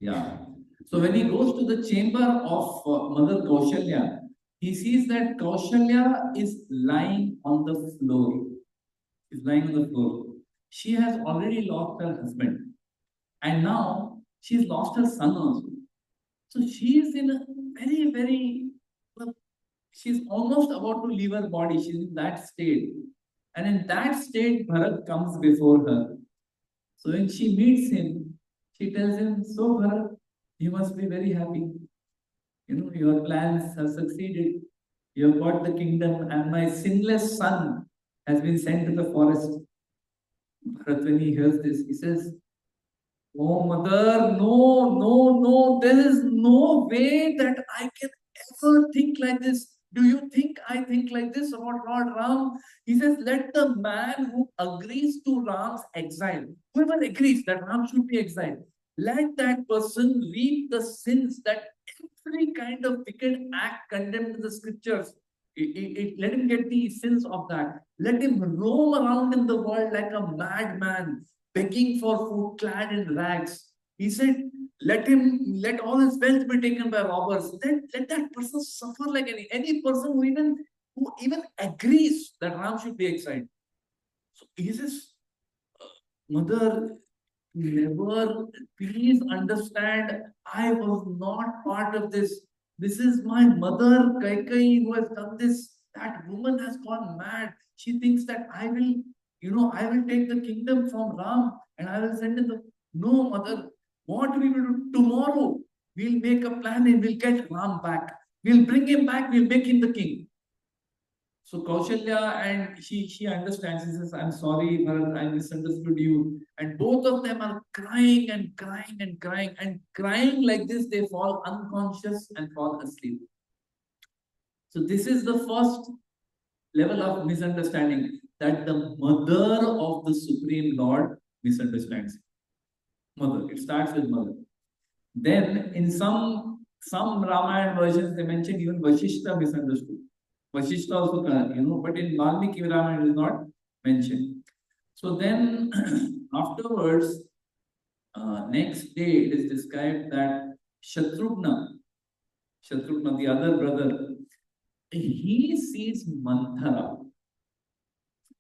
Yeah. So when he goes to the chamber of Mother Kaushalya, he sees that Kaushalya is lying on the floor. She's lying on the floor. She has already lost her husband, and now she's lost her son also. So she is in a very, very, well, she's almost about to leave her body. She's in that state. And in that state, Bharat comes before her. So when she meets him, she tells him, "So Bharat, you must be very happy. You know, your plans have succeeded. You have got the kingdom, and my sinless son has been sent to the forest." Bharat, when he hears this, he says, "Oh, mother, no, no, no, there is no way that I can ever think like this. Do you think I think like this about Lord Ram?" He says, "Let the man who agrees to Ram's exile, whoever agrees that Ram should be exiled, let that person reap the sins that every kind of wicked act condemned in the scriptures. Let him get the sins of that. Let him roam around in the world like a madman, begging for food, clad in rags." He said, let all his wealth be taken by robbers. Let that person suffer like any person who even agrees that Ram should be exiled. So he says, "Mother, never, please understand, I was not part of this. This is my mother, Kaikai, who has done this. That woman has gone mad. She thinks that I will take the kingdom from Ram and I will send it the. No, mother, what we will do tomorrow? We'll make a plan and we'll get Ram back. We'll bring him back, we'll make him the king." So Kaushalya, and she understands. She says, "I'm sorry, Bharat, I misunderstood you." And both of them are crying and crying and crying and crying like this. They fall unconscious and fall asleep. So this is the first level of misunderstanding, that the mother of the Supreme Lord misunderstands. Mother. It starts with mother. Then in some Ramayana versions they mention even Vashishta misunderstood. Vashishta also, but in Valmiki Ramayana it is not mentioned. So then afterwards, next day it is described that Shatrughna, the other brother, he sees Manthara.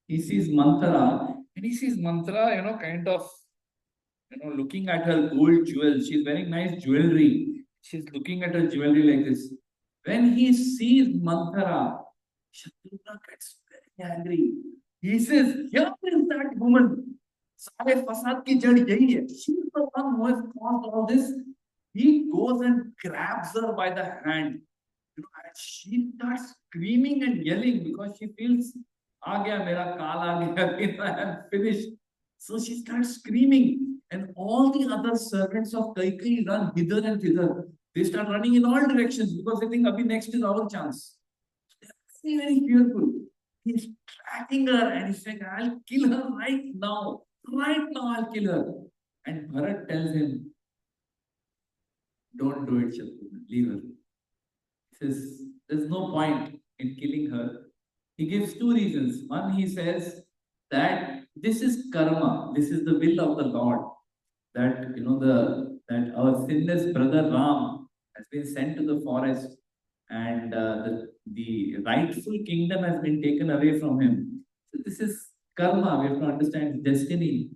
He sees Manthara, and he sees Manthara, kind of, looking at her gold jewels. She's wearing nice jewelry. She's looking at her jewelry like this. When he sees Manthara, Shatrugna gets very angry. He says, "Here is that woman. सारे फसाद की जड़ यही है. She is the one who has caused all this." He goes and grabs her by the hand. And she starts screaming and yelling because she feels, "आ गया मेरा काल आ गया, I am finished." So she starts screaming, and all the other servants of Kaikai run hither and thither. They start running in all directions because they think, "Abhi next is our chance." So they're very, very fearful. He's tracking her and he's saying, "I'll kill her right now. Right now, I'll kill her." And Bharat tells him, "Don't do it, Shatrugna. Leave her." He says, "There's no point in killing her." He gives two reasons. One, he says that this is karma, this is the will of the Lord. That that our sinless brother Ram has been sent to the forest, and the rightful kingdom has been taken away from him. So this is karma. We have to understand destiny.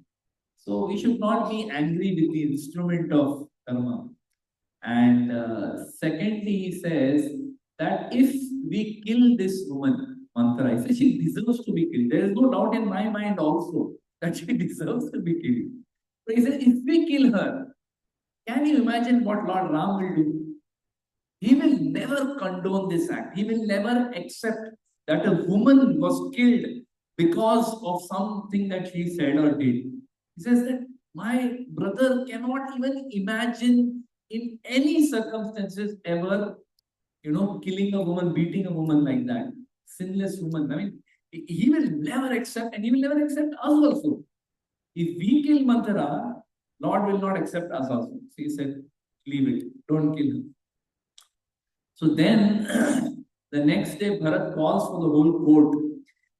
So we should not be angry with the instrument of karma. And secondly, he says that if we kill this woman, Manthara, he says she deserves to be killed. There is no doubt in my mind also that she deserves to be killed. So he says, if we kill her, can you imagine what Lord Ram will do? He will never condone this act. He will never accept that a woman was killed because of something that she said or did. He says that my brother cannot even imagine in any circumstances ever, killing a woman, beating a woman like that. Sinless woman. I mean, he will never accept, and he will never accept us also. If we kill Manthara, Lord will not accept us also. So he said, "Leave it. Don't kill her." So then, the next day, Bharat calls for the whole court,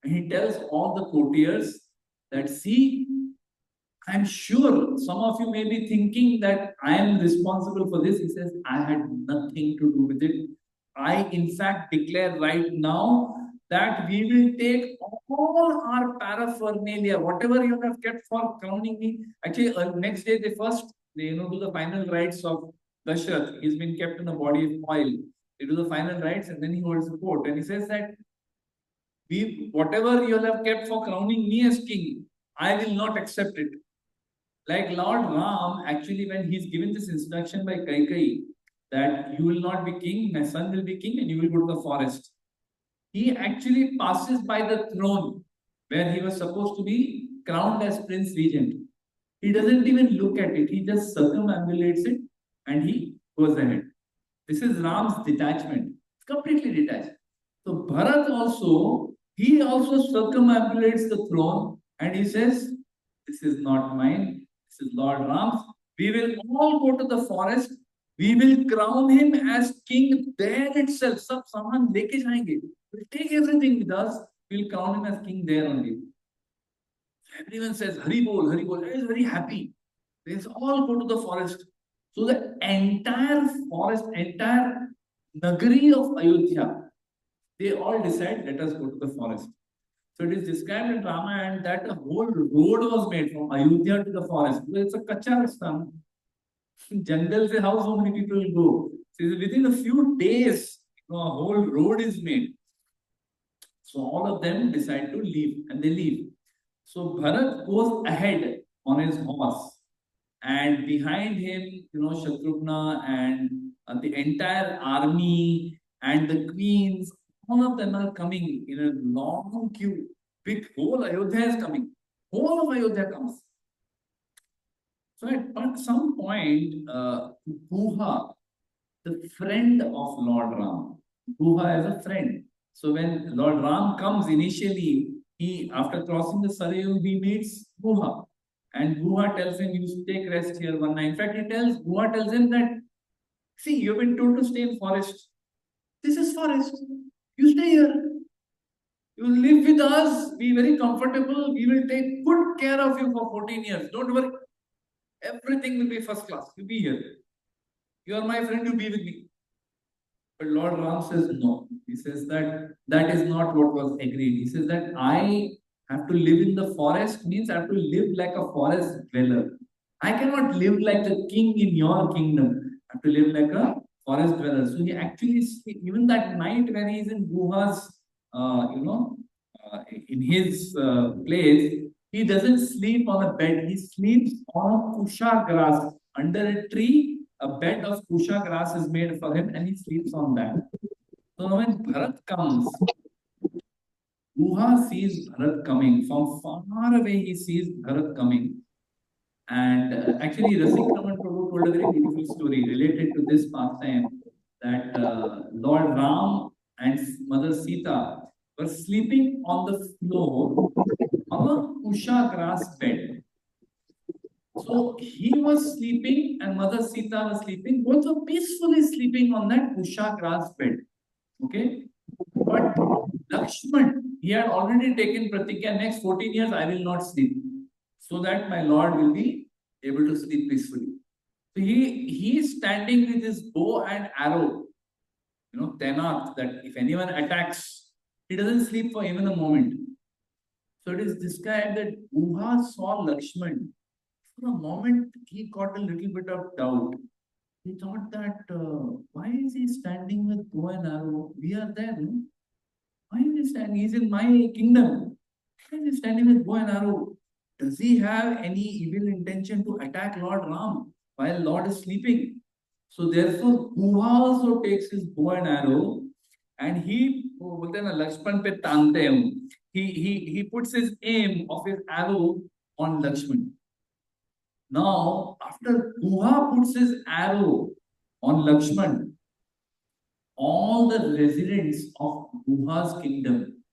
and he tells all the courtiers that, "See, I'm sure some of you may be thinking that I am responsible for this. He says, I had nothing to do with it. I, in fact, declare right now that we will take all our paraphernalia, whatever you have kept for crowning me. Actually, next day, they do the final rites of Dashrath. He's been kept in a body of oil. They do the final rites and then he holds the court. And he says that whatever you have kept for crowning me as king, I will not accept it. Like Lord Ram, actually, when he's given this instruction by Kaikai that you will not be king, my son will be king, and you will go to the forest. He actually passes by the throne where he was supposed to be crowned as Prince Regent. He doesn't even look at it, he just circumambulates it and he goes ahead. This is Ram's detachment. It's completely detached. So Bharat also, he also circumambulates the throne and he says, this is not mine, this is Lord Ram's. We will all go to the forest. We will crown him as king there itself. Someone leke jayenge. We'll take everything with us. We'll crown him as king there only. Everyone says, Hari Bol, Hari Bol. Everyone is very happy. They all go to the forest. So the entire forest, entire Nagari of Ayodhya, they all decide, let us go to the forest. So it is described in Rama and that a whole road was made from Ayodhya to the forest. It's a kacha rasta. Jungle se how so many people will go? So within a few days, a whole road is made. So all of them decide to leave and they leave. So Bharat goes ahead on his horse and behind him, Shatrugna and the entire army and the queens, all of them are coming in a long queue. Big whole Ayodhya is coming. Whole of Ayodhya comes. So at some point, Guha, the friend of Lord Ram, Guha is a friend. So when Lord Ram comes initially, he after crossing the Sarayu, he meets Guha. And Guha tells him, you take rest here one night. In fact, Guha tells him that, see, you've been told to stay in forest. This is forest. You stay here. You live with us. Be very comfortable. We will take good care of you for 14 years. Don't worry. Everything will be first class. You be here. You are my friend. You be with me. But Lord Ram says no. He says that that is not what was agreed. He says that I have to live in the forest means I have to live like a forest dweller. I cannot live like a king in your kingdom. I have to live like a forest dweller. So he actually, even that night when he is in Guha's, in his place, he doesn't sleep on a bed. He sleeps on a kusha grass under a tree. A bed of kusha grass is made for him, and he sleeps on that. So when Bharat comes, Guha sees Bharat coming. From far away, he sees Bharat coming. And actually, Rasik Raman Prabhu told a very beautiful story related to this pastime that Lord Ram and Mother Sita were sleeping on the floor on a kusha grass bed. So he was sleeping and Mother Sita was sleeping. Both were peacefully sleeping on that kusha grass bed. Okay? But Lakshman, he had already taken pratikya, next 14 years I will not sleep, so that my Lord will be able to sleep peacefully. So he is standing with his bow and arrow, Tenat, that if anyone attacks, he doesn't sleep for even a moment. So it is described that Guha saw Lakshman. For a moment, he got a little bit of doubt. He thought that, why is he standing with bow and arrow? We are there, no? Why is he standing? He's in my kingdom. Why is he standing with bow and arrow? Does he have any evil intention to attack Lord Ram while Lord is sleeping? So therefore, Guha also takes his bow and arrow and he Lakshman pe tante he puts his aim of his arrow on Lakshman. Now, after Guha puts his arrow on Lakshman, all the residents of Guha's kingdom,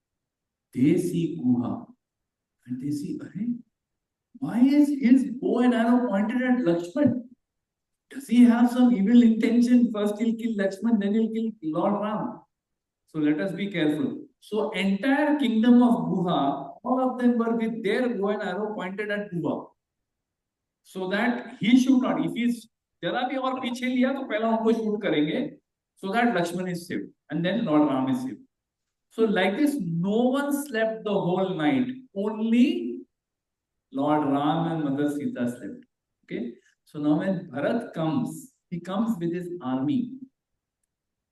they see Guha and they see, why is his bow and arrow pointed at Lakshman? Does he have some evil intention? First he'll kill Lakshman, then he'll kill Lord Ram. So let us be careful. So entire kingdom of Guha, all of them were with their bow and arrow pointed at Guha. so that he should not. If he's जरा भी और पीछे लिया तो पहला उनको shoot करेंगे, so that Lakshman is saved and then Lord Ram is saved. So like this, no one slept the whole night. Only Lord Ram and Mother Sita slept. Okay. So now when Bharat comes, he comes with his army.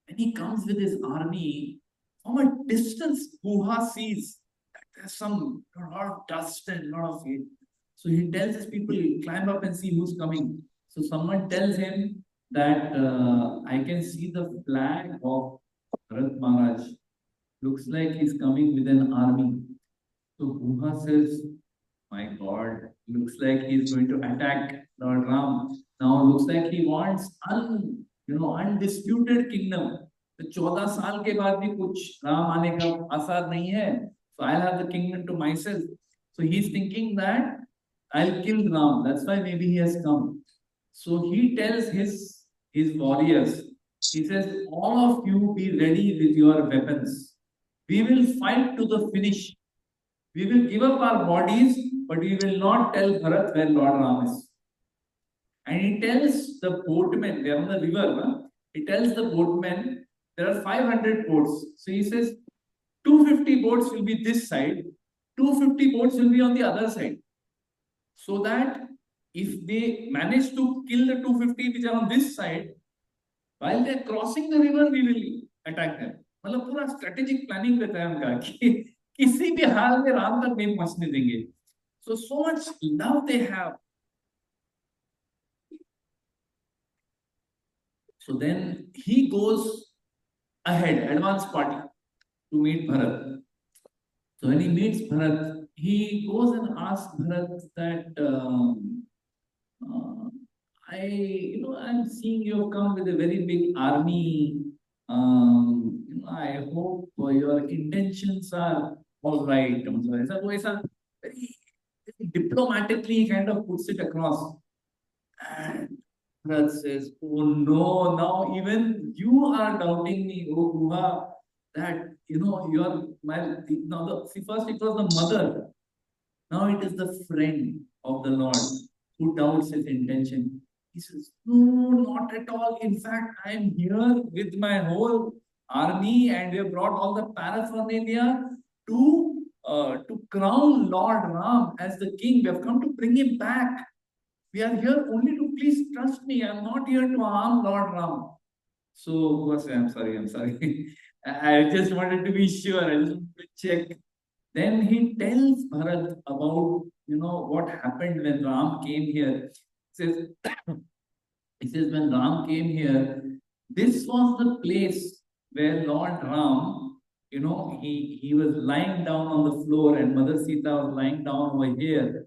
When he comes with his army, from a distance, Guha sees that there's some a lot of dust and a lot of heat. So he tells his people, climb up and see who's coming. So someone tells him that I can see the flag of Bharat Maharaj. Looks like he's coming with an army. So Guha says, my God, looks like he's going to attack Lord Ram. Now looks like he wants undisputed kingdom. तो 14 साल के बाद भी कुछ राम आने का आसार नहीं है. So I'll have the kingdom to myself. So he's thinking that I'll kill Ram. That's why maybe he has come. So he tells his warriors, he says, all of you be ready with your weapons. We will fight to the finish. We will give up our bodies, but we will not tell Bharat where Lord Ram is. And he tells the boatmen, they are on the river, no? He tells the boatmen, there are 500 boats. So he says, 250 boats will be this side, 250 boats will be on the other side. So that if they manage to kill the 250 which are on this side, while they are crossing the river, we will attack them. मतलब पूरा strategic planning रहता है उनका कि किसी भी हाल में राम तक नहीं पहुंचने देंगे. So much love they have. So then he goes ahead, advance party, to meet Bharat. So when he meets Bharat, he goes and asks Bharat that I'm seeing you have come with a very big army. I hope your intentions are all right. So ऐसा very diplomatically kind of puts it across. And Bharat says, oh no, now even you are doubting me, oh Guha, that you're my now first it was the mother, now it is the friend of the Lord who doubts his intention. He says, no, not at all. In fact, I am here with my whole army and we have brought all the paraphernalia to crown Lord Ram as the king. We have come to bring him back. We are here only to please trust me. I'm not here to harm Lord Ram. So, I'm sorry. I just wanted to be sure. I just wanted to check. Then he tells Bharat about what happened when Ram came here. He says, when Ram came here, this was the place where Lord Ram, he was lying down on the floor and Mother Sita was lying down over here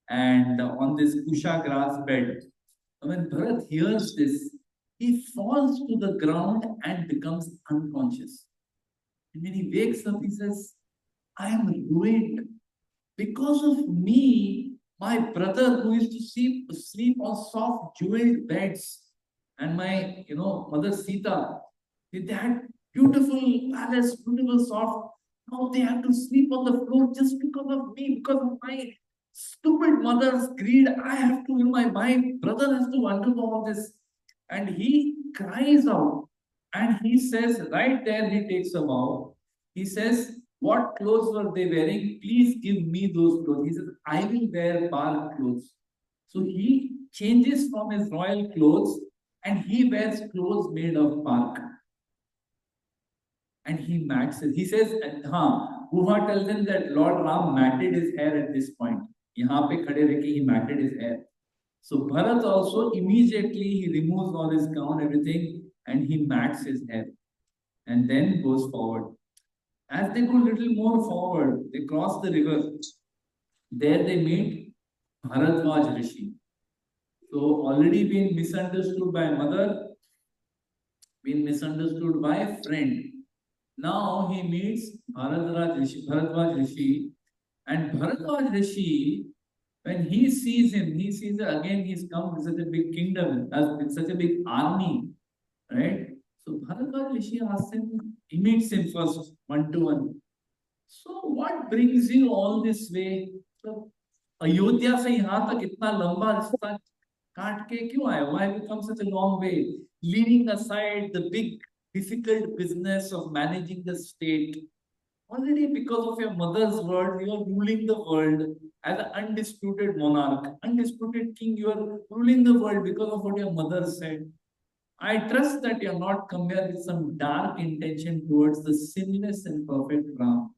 and on this kusha grass bed. When Bharat hears this, he falls to the ground and becomes unconscious. And when he wakes up, he says, I am ruined. Because of me, my brother who used to sleep on soft jeweled beds, and my Mother Sita, they had beautiful palace, beautiful soft. Now they have to sleep on the floor just because of me, because of my stupid mother's greed. I have to, my brother has to undergo all this. And he cries out and he says, right there, he takes a vow. He says, what clothes were they wearing? Please give me those clothes. He says, I will wear bark clothes. So he changes from his royal clothes and he wears clothes made of bark. And he mats it. He says, Guha tells him that Lord Ram matted his hair at this point. यहाँ पे खड़े रह के he matted his hair. So Bharat also immediately he removes all his gown, everything, and he mats his hair, and then goes forward. As they go a little more forward, they cross the river. There they meet Bharadwaj Rishi. So already been misunderstood by mother, been misunderstood by friend. Now he meets Bharadwaj Rishi, and Bharadwaj Rishi, when he sees him, he sees that again he's come with such a big kingdom, with such a big army, right? So Bharadwaj Rishi asks him, he meets him first, one to one. So what brings you all this way? So Ayodhya से यहाँ तक इतना लंबा रास्ता काट के क्यों आए? Why have you come such a long way? Leaving aside the big difficult business of managing the state. Already because of your mother's word, you are ruling the world as an undisputed monarch, undisputed king. You are ruling the world because of what your mother said. I trust that you are not come here with some dark intention towards the sinless and perfect Ram.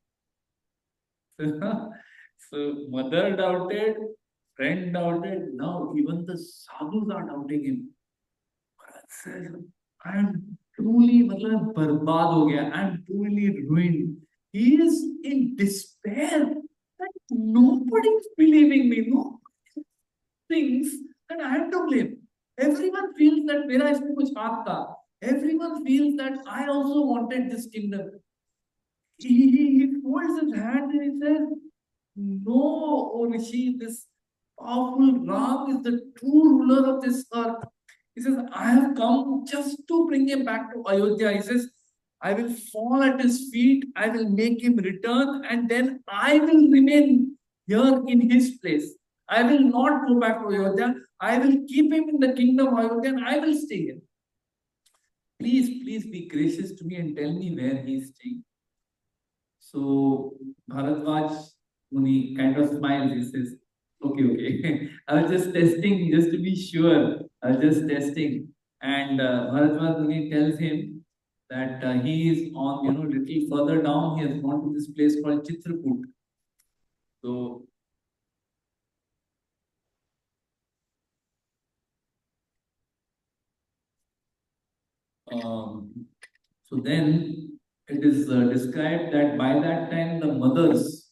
So mother doubted, friend doubted, now even the sadhus are doubting him. Bharat says, I am truly मतलब बर्बाद हो गया. I am truly ruined. He is in despair that nobody is believing me. No thinks that I am to blame. Everyone feels that मेरा इसमें कुछ हाथ था. Everyone feels that I also wanted this kingdom. He folds his hand and he says, no, O Rishi, this powerful Ram is the true ruler of this earth. He says, I have come just to bring him back to Ayodhya. He says, I will fall at his feet, I will make him return, and then I will remain here in his place. I will not go back to Ayodhya. I will keep him in the kingdom of Ayodhya and I will stay here. Please, please be gracious to me and tell me where he is staying. So Bharadwaj Muni kind of smiles. He says, "Okay, okay. I was just testing, just to be sure. I was just testing." And Bharadwaj Muni tells him that he is on, little further down. He has gone to this place called Chitrakoot. So um, so then it is described that by that time the mothers,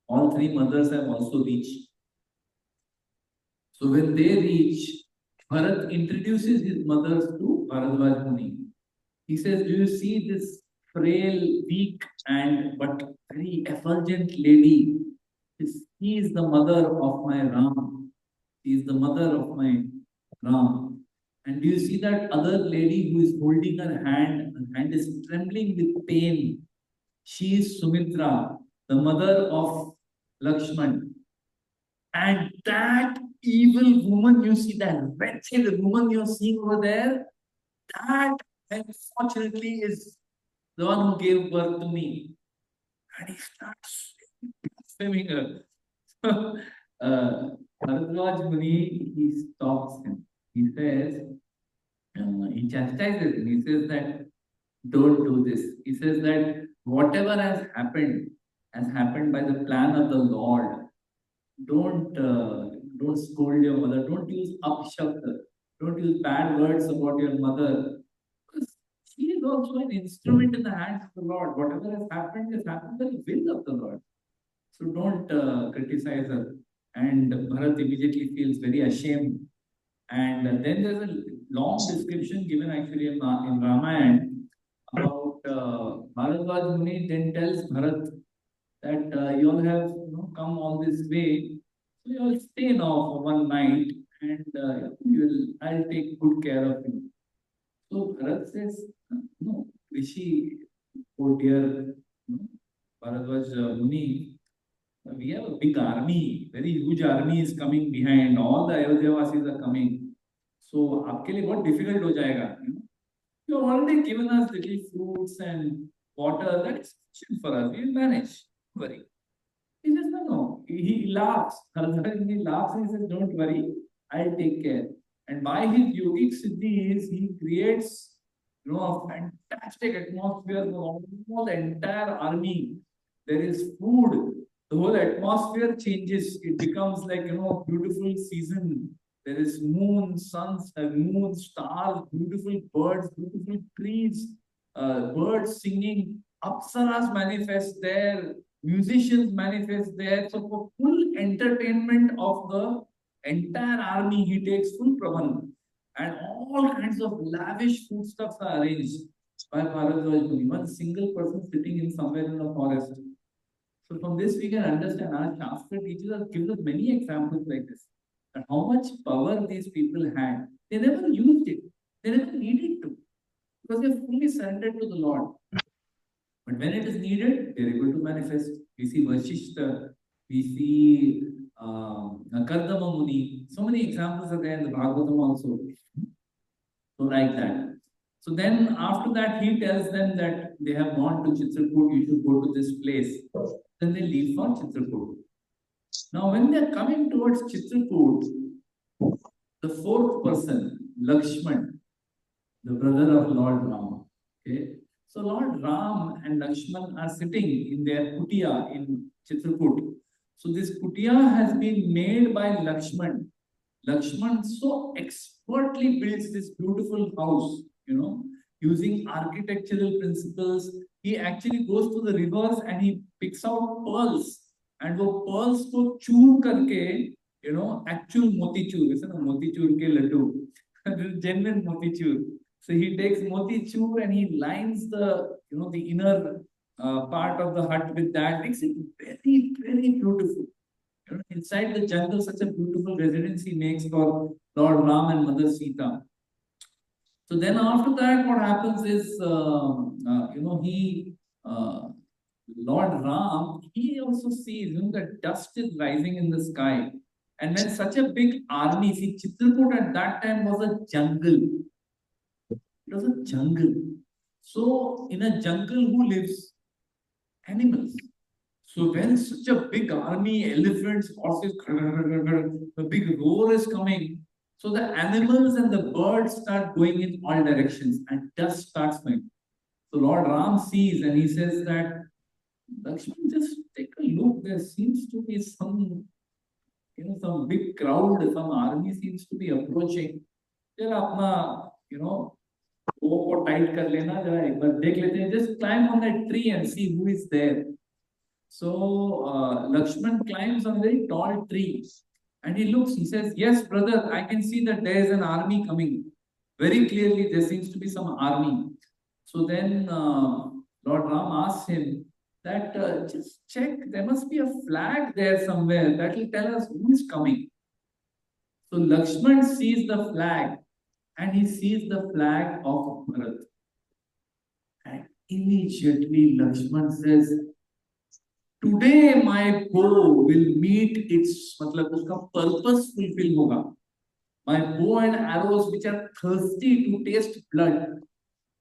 all three mothers have also reached. So when they reach, Bharat introduces his mothers to Bharadwaj Muni. He says, do you see this frail, weak, and but very effulgent lady? She is the mother of my Ram. She is the mother of my Ram. And do you see that other lady who is holding her hand? Her hand is trembling with pain. She is Sumitra, the mother of Lakshman. And that evil woman you see, that wretched woman you're seeing over there, that unfortunately is the one who gave birth to me. And he starts swimming her. So, Bharadwaj Muni, he stops him. He says, he chastises him. He says that don't do this. He says that whatever has happened by the plan of the Lord. Don't scold your mother. Don't use apshabda. Don't use bad words about your mother. Because she is also an instrument in the hands of the Lord. Whatever has happened by the will of the Lord. So don't criticize her. And Bharat immediately feels very ashamed. And then there's a long description given actually in Ramayana about Bharadwaj Muni then tells Bharat that you all have come all this way, so you all stay now for one night, and I'll take good care of you. So Bharat says, no, Rishi, oh dear, Bharadwaj Muni, we have a big army, very huge army is coming behind. All the Ayodhya are coming. So आपके लिए बहुत difficult हो जाएगा. You have already given us little fruits and water. That is sufficient for us. We will manage. Don't worry. He says, no, no. He laughs. He laughs and he says, don't worry. I'll take care. And by his yogic siddhis, he creates a fantastic atmosphere for all the entire army. There is food. The whole atmosphere changes. It becomes like, beautiful season. There is moon, stars, beautiful birds, beautiful trees, birds singing. Apsaras manifest there, musicians manifest there. So for full entertainment of the entire army, he takes full prabandh. And all kinds of lavish foodstuffs are arranged by Bharadwaj Muni. One single person sitting in somewhere in the forest. So from this we can understand our Shastra teaches us, gives us many examples like this. And how much power these people had. They never used it. They never needed to. Because they fully surrendered to the Lord. But when it is needed, they are able to manifest. We see Vashishta, we see Kardama Muni. So many examples are there in the Bhagavatam also. So like that. So then after that, he tells them that they have gone to Chitrakoot, you should go to this place. Then they leave for Chitrakoot. Now, when they are coming towards Chitrakoot, the fourth person, Lakshman, the brother of Lord Rama. Okay. So Lord Ram and Lakshman are sitting in their kutia in Chitrakoot. So this kutia has been made by Lakshman. Lakshman so expertly builds this beautiful house, using architectural principles. He actually goes to the rivers and he picks out pearls. And वो pearls को चूर करके, actual motichur, is ना motichur के laddu, genuine motichur. So he takes motichur and he lines the inner part of the hut with that. Makes it very, very beautiful. Inside the jungle, such a beautiful residence he makes for Lord Ram and Mother Sita. So then after that, what happens is, Lord Ram, he also sees, that dust is rising in the sky. And when such a big army, see, Chitrakoot at that time was a jungle. It was a jungle. So in a jungle, who lives? Animals. So when such a big army, elephants, horses, the big roar is coming. So the animals and the birds start going in all directions and dust starts going. So Lord Ram sees and he says that, Lakshman, just take a look. There seems to be some big crowd, some army seems to be approaching. जरा अपना, वो को tight कर लेना, जरा एक बार देख लेते हैं. Just climb on that tree and see who is there. So Lakshman climbs on a very tall tree and he looks, he says, yes, brother, I can see that there is an army coming. Very clearly, there seems to be some army. So then Lord Ram asks him that just check, there must be a flag there somewhere that will tell us who is coming. So Lakshman sees the flag and he sees the flag of Bharat. And immediately Lakshman says, today my bow will meet its, मतलब उसका purpose fulfill होगा. My bow and arrows which are thirsty to taste blood,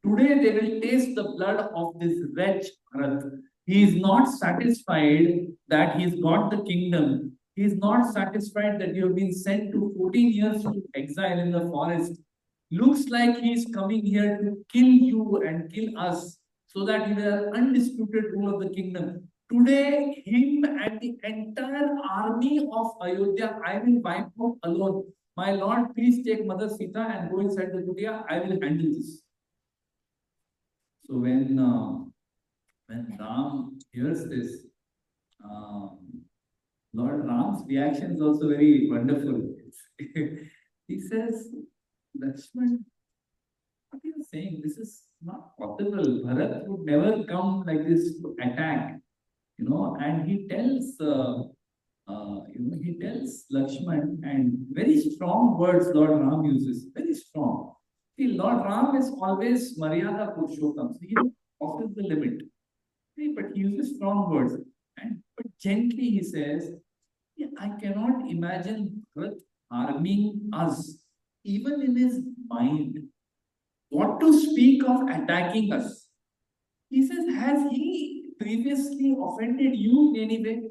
today they will taste the blood of this wretch Bharat. He is not satisfied that he's got the kingdom. He is not satisfied that you have been sent to 14 years to exile in the forest. Looks like he is coming here to kill you and kill us so that he will have undisputed rule of the kingdom. Today, him and the entire army of Ayodhya, I will wipe out alone. My lord, please take Mother Sita and go inside the kutia. I will handle this. So when Ram hears this, Lord Ram's reaction is also very wonderful. He says, Lakshman, what are you saying? This is not possible. Bharat would never come like this to attack. And he tells Lakshman, and very strong words Lord Ram uses, very strong. See, Lord Ram is always Maryada Purushottam. So he crosses the limit. See, but he uses strong words. But gently he says, yeah, I cannot imagine Bharat harming us, even in his mind. What to speak of attacking us? He says, has he previously offended you in any way?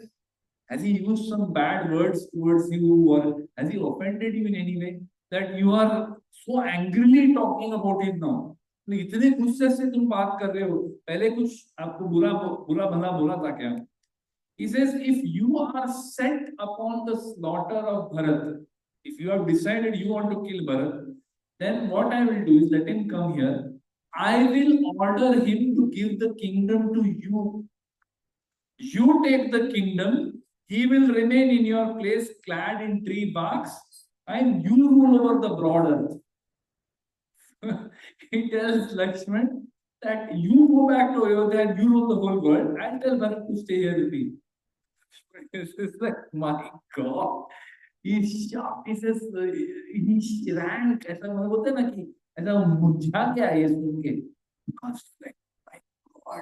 Has he used some bad words towards you, or has he offended you in any way that you are so angrily talking about him now? इतने गुस्से से तुम बात कर रहे हो, पहले कुछ आपको बुरा बुरा भला बोला था क्या? He says, if you are set upon the slaughter of Bharat, if you have decided you want to kill Bharat, then what I will do is let him come here. I will order him to give the kingdom to you. You take the kingdom, he will remain in your place clad in tree barks, and you rule over the broad earth. He tells Lakshman that you go back to Ayodhya and you rule the whole world. I'll tell Bharat to stay here with me. This is like, my God. He's shocked. He says, he ran. ऐसा मतलब होता है ना कि ऐसा मुझा गया ये सुन के. Because like, my God,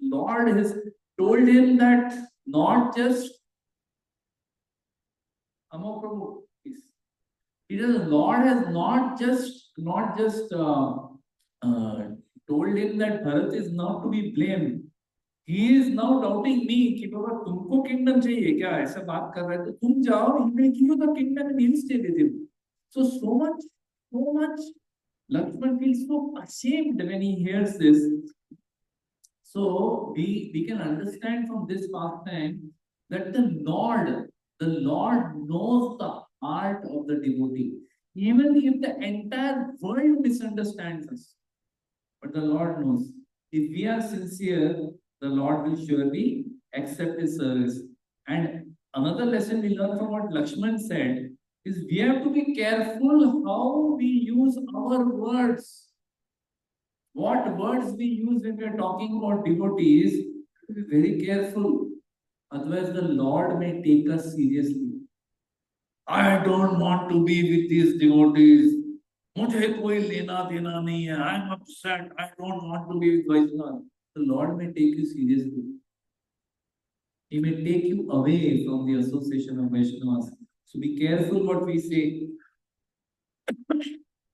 Lord has told him that not just Amo Prabhu, please. It is the Lord has not just told him that Bharat is not to be blamed. He is now doubting me कि बाबा तुमको kingdom चाहिए क्या ऐसा बात कर रहे हैं तो तुम जाओ he will give you the kingdom and he'll stay with you. So much Lakshman feels so ashamed when he hears this. So we can understand from this pastime that the Lord knows the heart of the devotee. Even if the entire world misunderstands us, but the Lord knows. If we are sincere, the Lord will surely accept his service. And another lesson we learn from what Lakshman said is we have to be careful how we use our words. What words we use when we are talking about devotees, to be very careful. Otherwise, the Lord may take us seriously. I don't want to be with these devotees. मुझे कोई लेना देना नहीं है. I'm upset. I don't want to be with Vaishnava. The Lord may take you seriously. He may take you away from the association of Vaishnavas. So be careful what we say.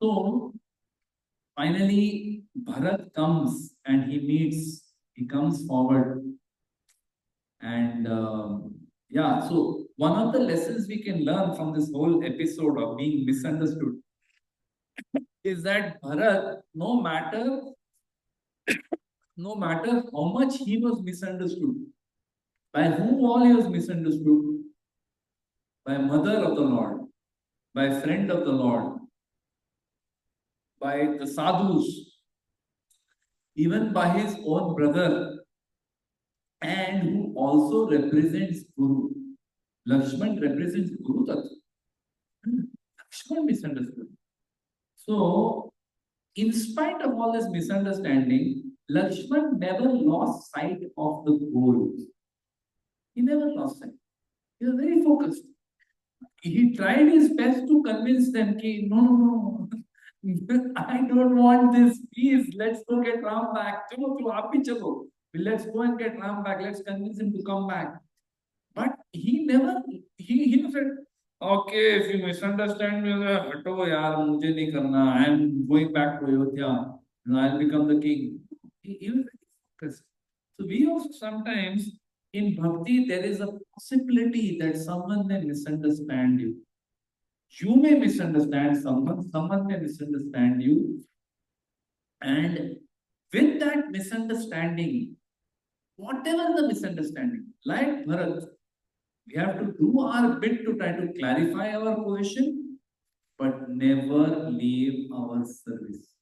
So finally, Bharat comes and he comes forward. And yeah, so one of the lessons we can learn from this whole episode of being misunderstood is that Bharat, no matter how much he was misunderstood, by whom all he was misunderstood, by mother of the Lord, by friend of the Lord, by the sadhus, even by his own brother, and who also represents Guru. Lakshman represents Guru Tattva. Lakshman misunderstood. So, in spite of all this misunderstanding, Lakshman never lost sight of the goal. He never lost sight. He was very focused. He tried his best to convince them that no, I don't want this. Please, let's go get Ram back. Chalo, chalo, aap bhi chalo. Let's go and get Ram back. Let's convince him to come back. But he never, he said, okay, if you misunderstand me, hato yaar, mujhe nahi karna. I am going back to Ayodhya. I'll become the king. He was very focused. So we also sometimes in bhakti there is a possibility that someone may misunderstand you. You may misunderstand someone may misunderstand you, and with that misunderstanding, whatever the misunderstanding, like Bharat, we have to do our bit to try to clarify our position, but never leave our service.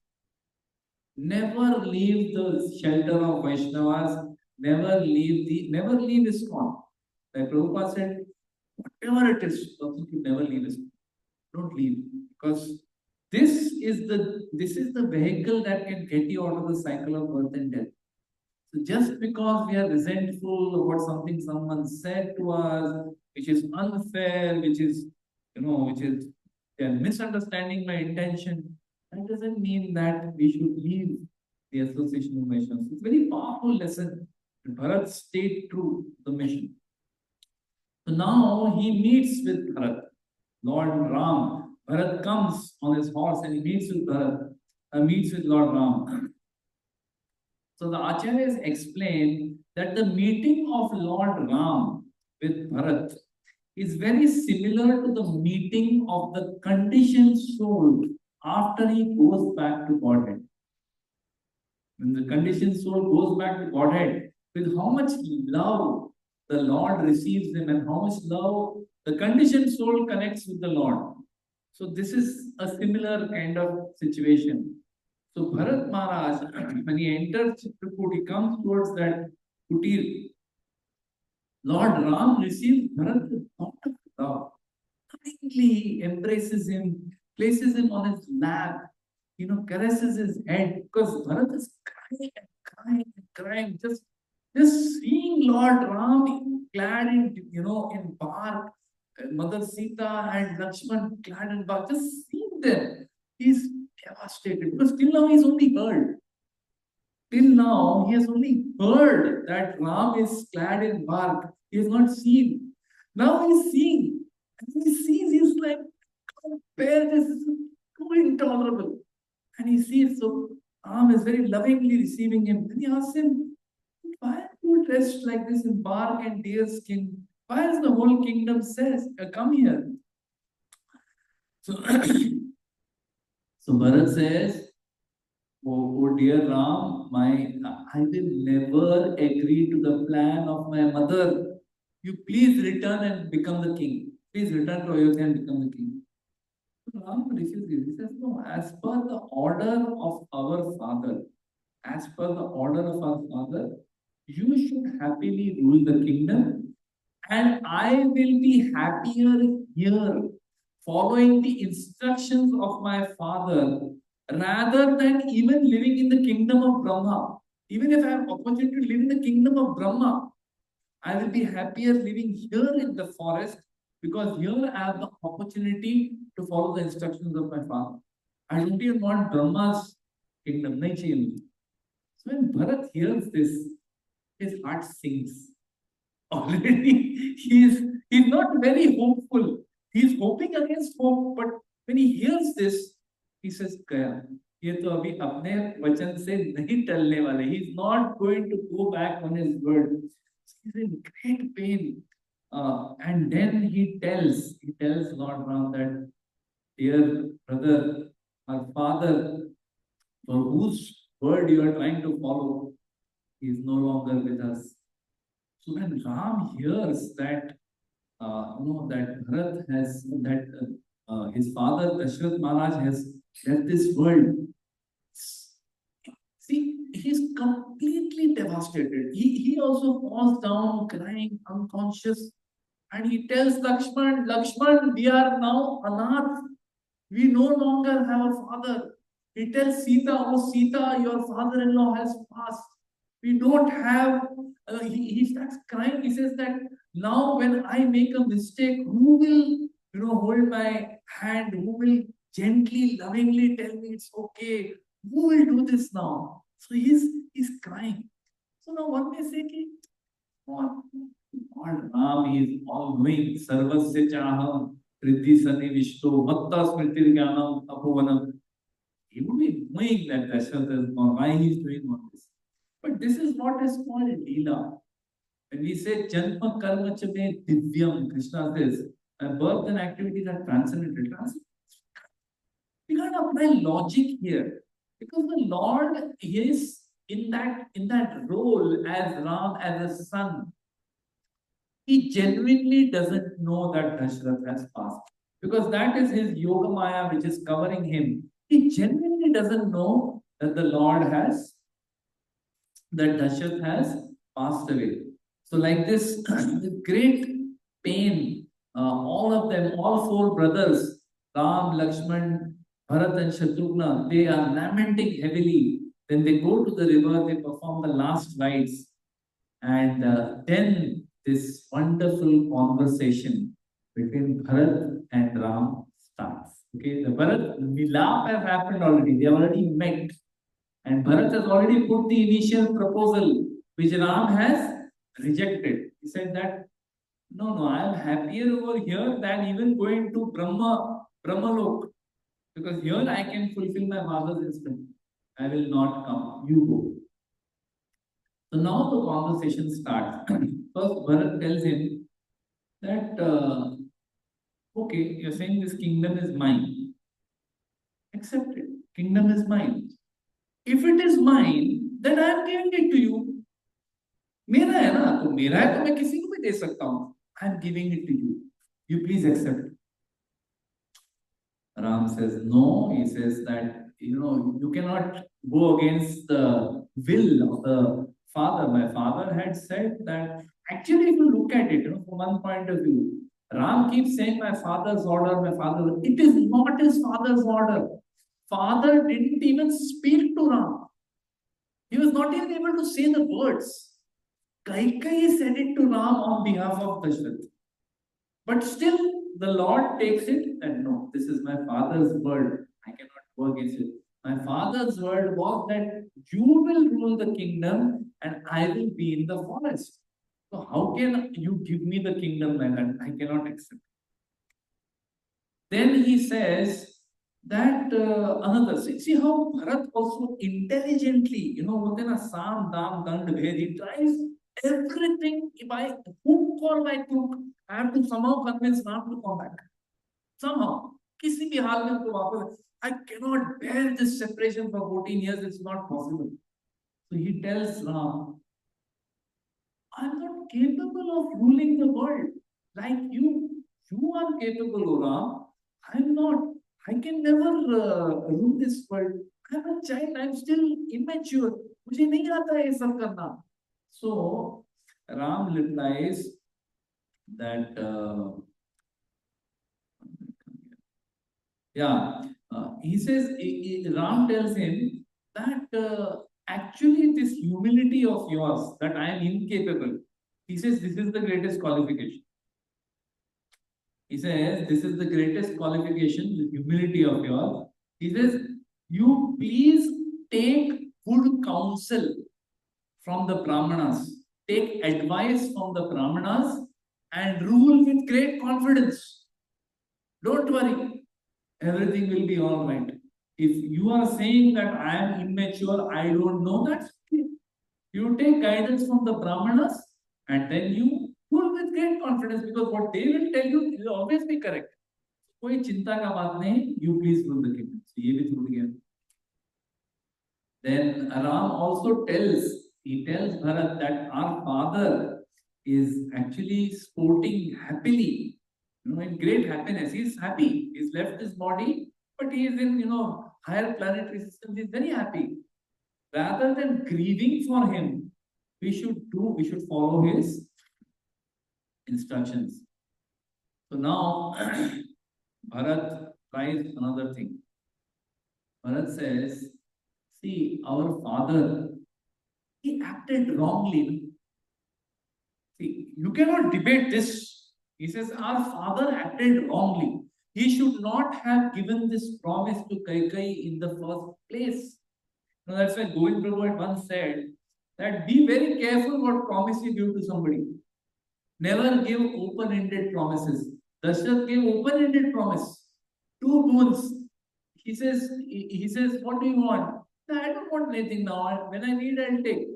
Never leave the shelter of Vaishnavas, never leave ISKCON. Like Prabhupada said, whatever it is, you never leave ISKCON. Don't leave. Because this is the vehicle that can get you out of the cycle of birth and death. So just because we are resentful about something someone said to us, which is unfair, which is they are misunderstanding my intention, that doesn't mean that we should leave the association of nations. It's a very powerful lesson. Bharat stayed true to the mission. So now he meets with Bharat, Lord Ram. Bharat comes on his horse and he meets with Lord Ram. So the Acharyas explain that the meeting of Lord Ram with Bharat is very similar to the meeting of the conditioned soul after he goes back to Godhead. When the conditioned soul goes back to Godhead, with how much love the Lord receives him and how much love the conditioned soul connects with the Lord. So this is a similar kind of situation. So Bharat Maharaj, when he enters Chitrakoot, he comes towards that kutir. Lord Ram receives Bharat with a lot of love. Lovingly embraces him, places him on his lap, caresses his head because Bharat is crying and crying and crying. Just seeing Lord Ram clad in bark, Mother Sita and Lakshman clad in bark, just seeing them, he's devastated because till now he's only heard. Till now, he has only heard that Ram is clad in bark. He has not seen. Now he's seeing. And He sees, he's like, compare this is too intolerable. And he sees, so Ram is very lovingly receiving him. And he asks him, why are you dressed like this in bark and deer skin? Why is the whole kingdom says, come here? So, so Bharat says, oh dear Ram, I will never agree to the plan of my mother. You please return and become the king. Please return to Ayodhya and become the king. So Ram refuses. He says, no, as per the order of our father, as per the order of our father, you should happily rule the kingdom, and I will be happier here following the instructions of my father rather than even living in the kingdom of Brahma. Even if I have opportunity to live in the kingdom of Brahma, I will be happier living here in the forest because here I have the opportunity to follow the instructions of my father. I don't even want Brahma's kingdom. Nahi chahiye mujhe. So when Bharat hears this, his heart sinks. Already he's not very hopeful. He's hoping against hope, but when he hears this, he says, "Kaya, ये तो अभी अपने वचन से नहीं टलने वाले." He's not going to go back on his word. He's in great pain. And then he tells Lord Ram that, dear brother, our father, for whose word you are trying to follow, he is no longer with us. So when Ram hears that, that Bharat has, that his father Dashrath Maharaj has left this world, see, he's completely devastated. He also falls down crying, unconscious, and he tells Lakshman, Lakshman, we are now anath. We no longer have a father. He tells Sita, oh Sita, your father-in-law has passed. We don't have, he starts crying. He says that now when I make a mistake, who will, hold my hand? Who will gently, lovingly tell me it's okay? Who will do this now? So he's crying. So now one may say, Lord Ram is all knowing, Sarvasya Chaham, Riddhi Sanivishto, Matta Smritir Jnanam, Apovanam. He would be knowing that Dashrath has gone, why he is doing all this. But this is what is called Leela. When we say Janma Karma Chame Divyam, Krishna says, birth and activities are transcendental. We can't apply logic here. Because the Lord is in that role as Ram, as a son. He genuinely doesn't know that Dashrath has passed. Because that is his Yoga Maya which is covering him. He genuinely doesn't know that that Dashrath has passed away. So like this, with great pain, all of them, all four brothers, Ram, Lakshman, Bharat and Shatrughna, they are lamenting heavily. Then they go to the river, they perform the last rites. And then this wonderful conversation between Bharat and Ram starts. Okay, the Bharat Milap has happened already. They have already met. And Bharat has already put the initial proposal, which Ram has rejected. He said that, no, I am happier over here than even going to Brahmalok. Because here I can fulfill my father's instruction. I will not come. You go. So now the conversation starts. First, Bharat tells him that, okay, you're saying this kingdom is mine. Accept it. Kingdom is mine. If it is mine, then I am giving it to you. मेरा है ना, तो मेरा है तो मैं किसी को भी दे सकता हूँ. I am giving it to you. You please accept. Ram says no. He says that you cannot go against the will of the father. My father had said that. Actually, if you look at it, from one point of view, Ram keeps saying my father's order, my father. It is not his father's order. Father didn't even speak to Ram. He was not even able to say the words. Kaikai said it to Ram on behalf of Dashrath. But still, the Lord takes it and no, this is my father's word. I cannot go against it. My father's word was that you will rule the kingdom and I will be in the forest. So how can you give me the kingdom like that? I cannot accept. Then he says that another, see how Bharat also intelligently, within a Sam, Dam, Dand, Bhed, he tries everything by hook or by crook. I have to somehow convince Ram to come back. Somehow. किसी भी हाल में उनको वापस, I cannot bear this separation for 14 years, it's not possible. So he tells Ram, I'm not capable of ruling the world like you. You are capable, O Ram. I'm not. I can never rule this world. I'm a child. I'm still immature. मुझे नहीं आता है ये सब करना. So Ram replies that he says Ram tells him that actually this humility of yours that I am incapable. He says this is the greatest qualification. He says, this is the greatest qualification, the humility of yours. He says, you please take good counsel from the Brahmanas. Take advice from the Brahmanas and rule with great confidence. Don't worry. Everything will be all right. If you are saying that I am immature, I don't know, that's okay. You take guidance from the Brahmanas and then you rule with great confidence because what they will tell you will always be correct. कोई चिंता का बात नहीं. You please rule the kingdom. So ये भी छूट गया. Then Ram also he tells Bharat that our father is actually sporting happily, in great happiness. He's happy. He's left his body, but he is in, higher planetary systems. He's very happy. Rather than grieving for him, we should follow his instructions. So now Bharat tries another thing. Bharat says, see, our father, he acted wrongly. See, you cannot debate this. He says, our father acted wrongly. He should not have given this promise to Kaikai in the first place. That's why Govind Prabhu had once said that be very careful what promise you give to somebody. Never give open-ended promises. Dashrath gave open-ended promise. 2 boons. He says, what do you want? No, I don't want anything now. When I need, I'll take.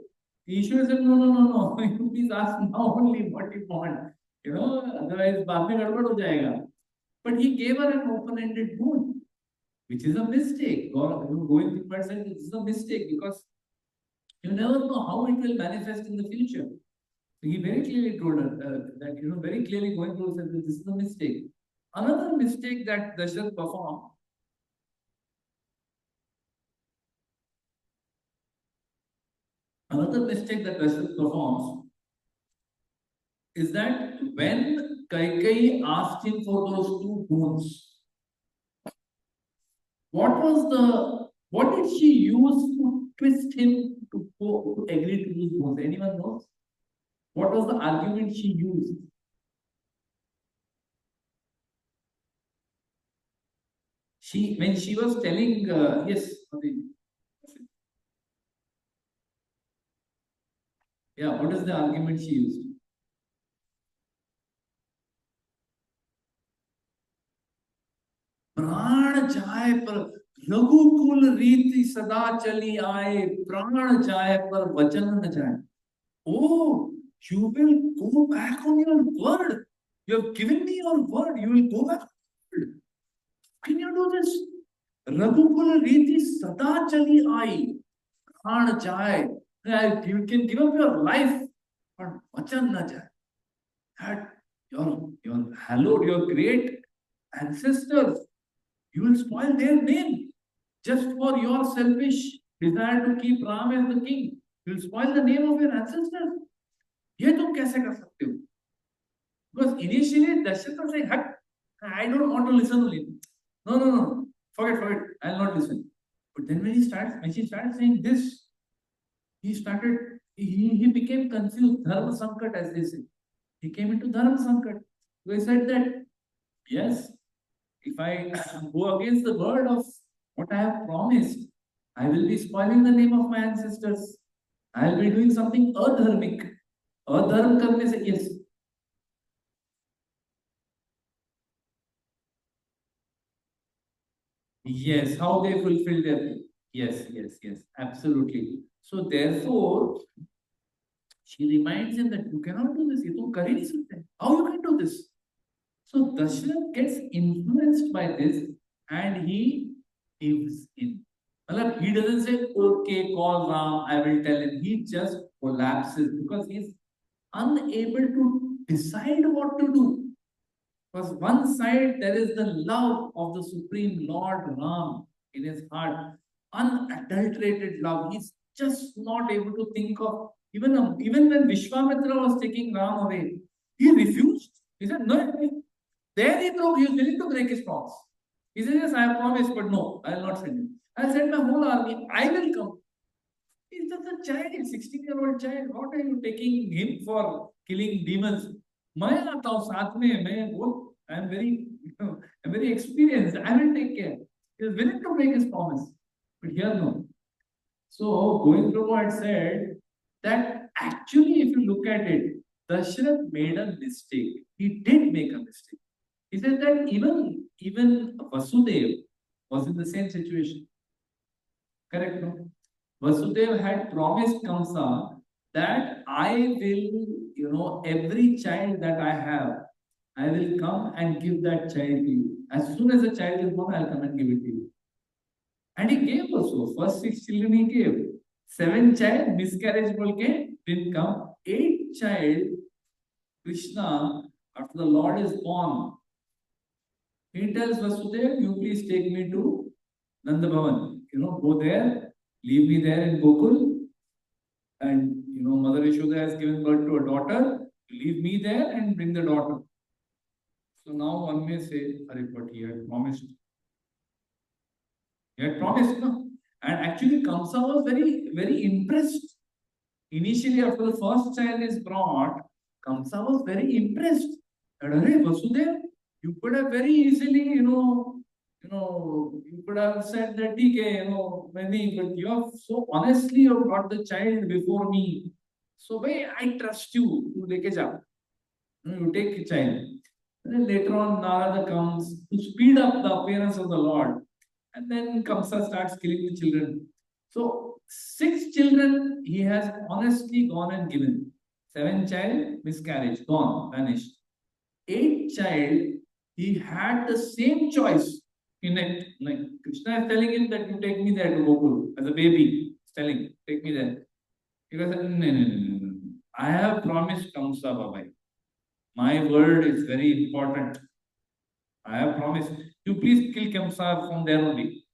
Ishwar said, no. You please ask now only what you want. Otherwise, बाद में गड़बड़ हो जाएगा. But he gave her an open-ended boon, which is a mistake. Going to person, this is a mistake because you never know how it will manifest in the future. So he very clearly told her that, very clearly going through said that this is a mistake. Another mistake that Dashrath performed. Another mistake that Dashrath performs is that when Kaikai asked him for those 2 boons, what did she use to twist him to agree to these boons? Anyone knows? What was the argument she used? When she was telling, yes, what is the argument she used? प्राण जाए पर रघुकुल रीति सदा चली आए, प्राण जाए पर वचन न जाए. Oh, you will go back on your word. You have given me your word. You will go back. Can you do this? Raghukul Riti Sada Chali Ai. Khan Jai. You can give up your life, but Vachan na jai. That your hallowed, your great ancestors, you will spoil their name just for your selfish desire to keep Ram as the king. You will spoil the name of your ancestors. ये तुम कैसे कर सकते हो? Because initially Dashrath was like, I don't want to listen to him. No. Forget. I'll not listen. But then when she started saying this, he became confused. Dharma Sankat, as they say. He came into Dharma Sankat. So he said that, yes, if I go against the word of what I have promised, I will be spoiling the name of my ancestors. I will be doing something adharmic. Adharm karne se, yes. Yes, how they fulfill their. Yes, yes, yes, absolutely. So therefore, she reminds him that you cannot do this. ये तो कर ही नहीं सकते. How you can do this? So Dashrath gets influenced by this and he gives in. Matlab, he doesn't say, okay, call Ram, I will tell him. He just collapses because he's unable to decide what to do. Because one side there is the love of the Supreme Lord Ram in his heart, unadulterated love. He's just not able to think of even when Vishwamitra was taking Ram away, he refused. He said, no, no. There he broke, he was willing to break his promise. He said, yes, I have promised, but no, I will not send him. I'll send my whole army, I will come. He's just a child, 16-year-old child. What are you taking him for killing demons? मैं आता हूँ साथ में मैं वो I'm very I'm very experienced. I will take care. He is willing to break his promise, but here no. So going through what I said, that actually, if you look at it, Dashrath made a mistake. He did make a mistake. He said that even Vasudev was in the same situation. Correct, no? Vasudev had promised Kamsa that I will, every child that I have, I will come and give that child to you. As soon as the child is born, I'll come and give it to you. And he gave also. First 6 children he gave. 7 child, miscarriage didn't come. 8 child, Krishna, after the Lord is born, he tells Vasudev, you please take me to Nanda Bhavan. Go there, leave me there in Gokul. And Mother Yashoda has given birth to a daughter. Leave me there and bring the daughter. So now one may say, Hare, but he had promised. He had promised, no? And actually, Kamsa was very, very impressed. Initially, after the first child is brought, Kamsa was very impressed. That, Hare, Vasudev, you could have very easily, you could have said that, okay, maybe, but you have so honestly you have brought the child before me. So, why I trust you to take a job. You take a child. And then later on, Narada comes to speed up the appearance of the Lord. And then Kamsa starts killing the children. So, 6 children he has honestly gone and given. 7 child, miscarriage, gone, vanished. 8 child, he had the same choice in it. Like Krishna is telling him that you take me there to Gokul as a baby. He's telling, take me there. He goes, no, no, no, no, no. I have promised Kamsa Babai. My word is very important. I have promised. You please kill Kamsa from there only.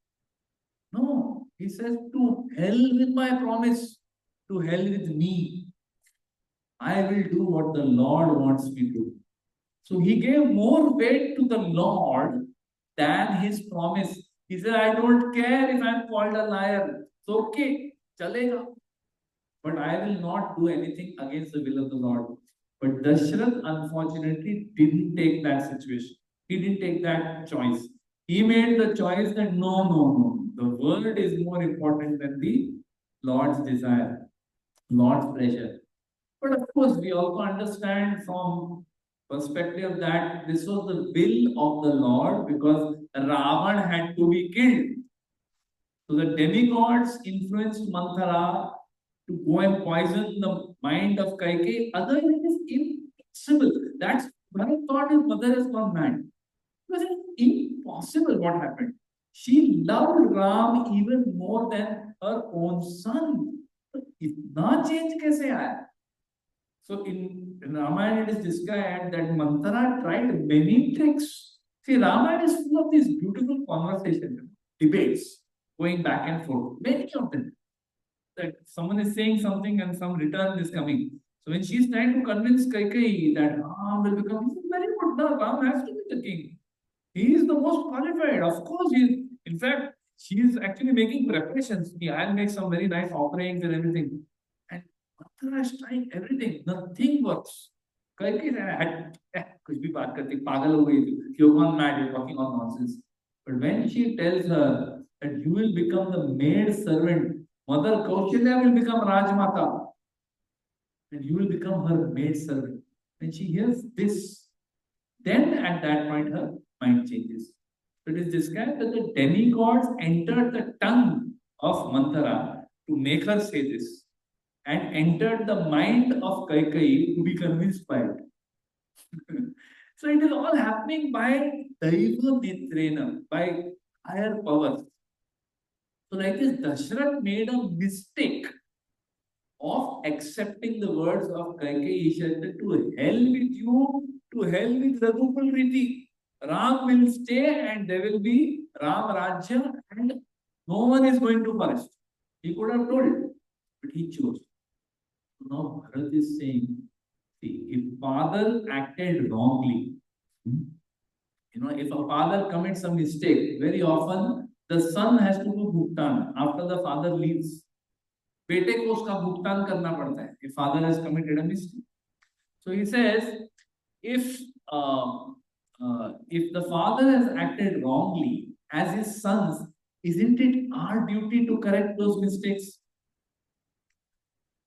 No, he says, to hell with my promise, to hell with me. I will do what the Lord wants me to do. So he gave more weight to the Lord than his promise. He said, I don't care if I'm called a liar. It's okay, chalega. But I will not do anything against the will of the Lord. But Dashrath unfortunately didn't take that situation. He didn't take that choice. He made the choice that no, no, no. The word is more important than the Lord's desire, Lord's pleasure. But of course, we also understand from perspective that this was the will of the Lord because Ravan had to be killed. So the demigods influenced Manthara to go and poison the mind of Kaikeyi. Otherwise, it is impossible. That's Bharat thought his mother has gone mad. It was impossible what happened. She loved Ram even more than her own son. तो इतना change कैसे आया? So in Ramayana it is described that Manthara tried many tricks. See, Ramayana is full of these beautiful conversations, debates, going back and forth. Many of them. That someone is saying something and some return is coming. So when she is trying to convince Kaikeyi that Ram will become, he said, very good, no, Ram has to be the king. He is the most qualified. Of course, he is. In fact, she is actually making preparations. I'll make some very nice offerings and everything. And Manthara is trying everything. Nothing works. Kaikeyi said, कुछ भी बात करती पागल हो गई थी. You're gone mad. You're talking all nonsense. But when she tells her that you will become the maid servant, Mother Kaushalya will become Rajmata, and you will become her maid servant. When she hears this, then at that point her mind changes. So it is described that the demigods entered the tongue of Manthara to make her say this, and entered the mind of Kaikeyi to be convinced by it. So it is all happening by Daiva Nitrena, by higher powers. So like this, Dashrath made a mistake of accepting the words of Kaikeyi. He said that to hell with you, to hell with Raghupal Riti. Ram will stay and there will be Ram Rajya and no one is going to punish. He could have told, but he chose. Now Bharat is saying, see, if father acted wrongly, if a father commits a mistake, very often the son has to do bhuktan after the father leaves. बेटे को उसका भुगतान करना पड़ता है if father has committed a mistake. So he says, if the father has acted wrongly as his sons, isn't it our duty to correct those mistakes?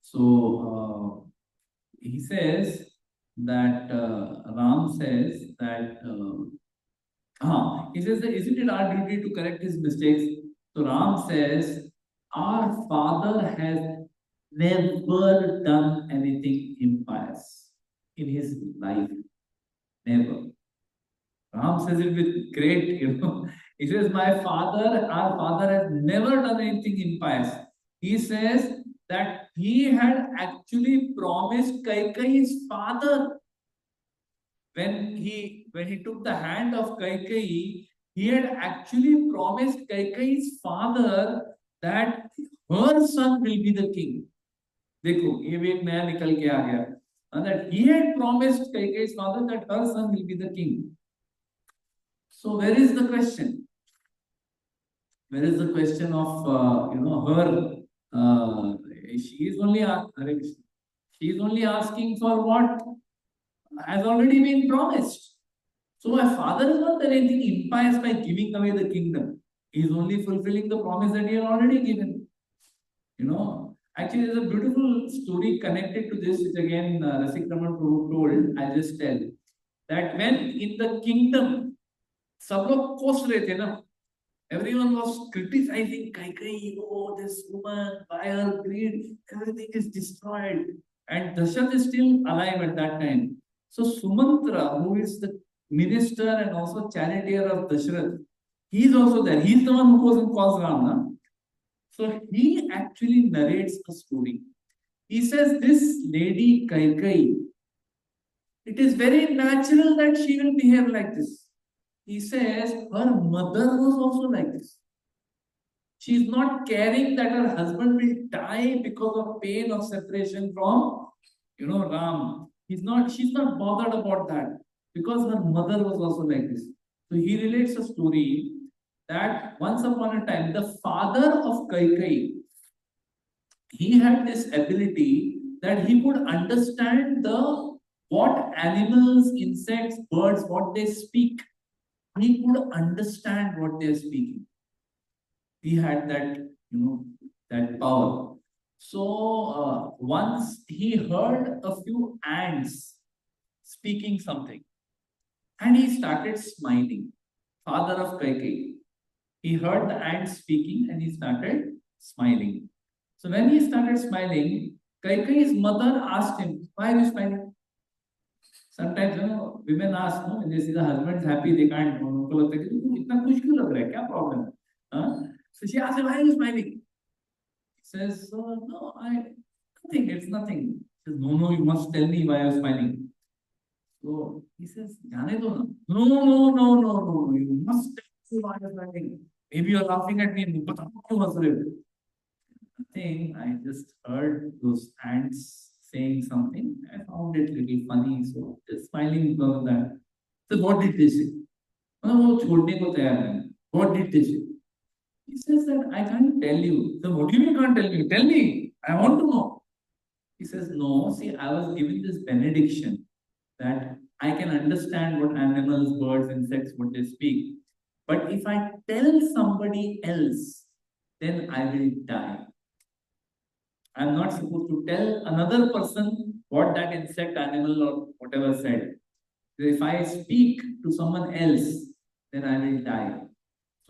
So he says that Ram says that he says that isn't it our duty to correct his mistakes? So Ram says, our father has never done anything impious in his life. Never. Ram says it with great, He says, our father has never done anything impious. He says that he had actually promised Kaikeyi's father when he took the hand of Kaikeyi, he had actually promised Kaikeyi's father that her son will be the king. देखो ये भी एक नया निकल के आ गया. That he had promised Kaikeyi's father that her son will be the king. So where is the question? Where is the question of her? She is only asking for what has already been promised. So my father is not doing anything impious by giving away the kingdom. He is only fulfilling the promise that he had already given. Actually, there's a beautiful story connected to this, which again Rasik Raman told. I'll just tell that when in the kingdom, सब लोग कोस रहे थे ना. Everyone was criticizing Kaikeyi. Oh, this woman, by her greed, everything is destroyed. And Dasharatha is still alive at that time. So Sumantra, who is the minister and also charioteer of Dasharath, he is also there. He is the one who goes and calls Ram. So he actually narrates the story. He says, this lady Kaikeyi, it is very natural that she will behave like this. He says her mother was also like this. She is not caring that her husband will die because of pain of separation from, Ram. She's not bothered about that because her mother was also like this. So he relates a story that once upon a time, the father of Kaikeyi, he had this ability that he could understand what animals, insects, birds, what they speak. He could understand what they are speaking. He had that, that power. So once he heard a few ants speaking something, and he started smiling. Father of Kaikeyi. He heard the ants speaking and he started smiling. So when he started smiling, Kaikeyi's mother asked him, why are you smiling? Sometimes, women ask, when they see the husband happy, they can't, उनको लगता है कि इतना खुश क्यों लग रहा है, क्या problem है? So she asked him, why are you smiling? He says, no, nothing, it's nothing. He says, no, you must tell me why you're smiling. So he says, जाने दो ना. No, you must tell me why you're smiling. Maybe you're laughing at me, बताओ क्यों हंस रहे हो? Nothing, I just heard those ants saying something. I found it a little funny, so just smiling because of that. So what did they say? वो छोड़ने को तैयार नहीं. What did they say? He says that I can't tell you. So what do you mean can't tell me? Tell me. I want to know. He says, no, see, I was given this benediction that I can understand what animals, birds, insects, what they speak. But if I tell somebody else, then I will die. I'm not supposed to tell another person what that insect, animal, or whatever said. If I speak to someone else, then I will die.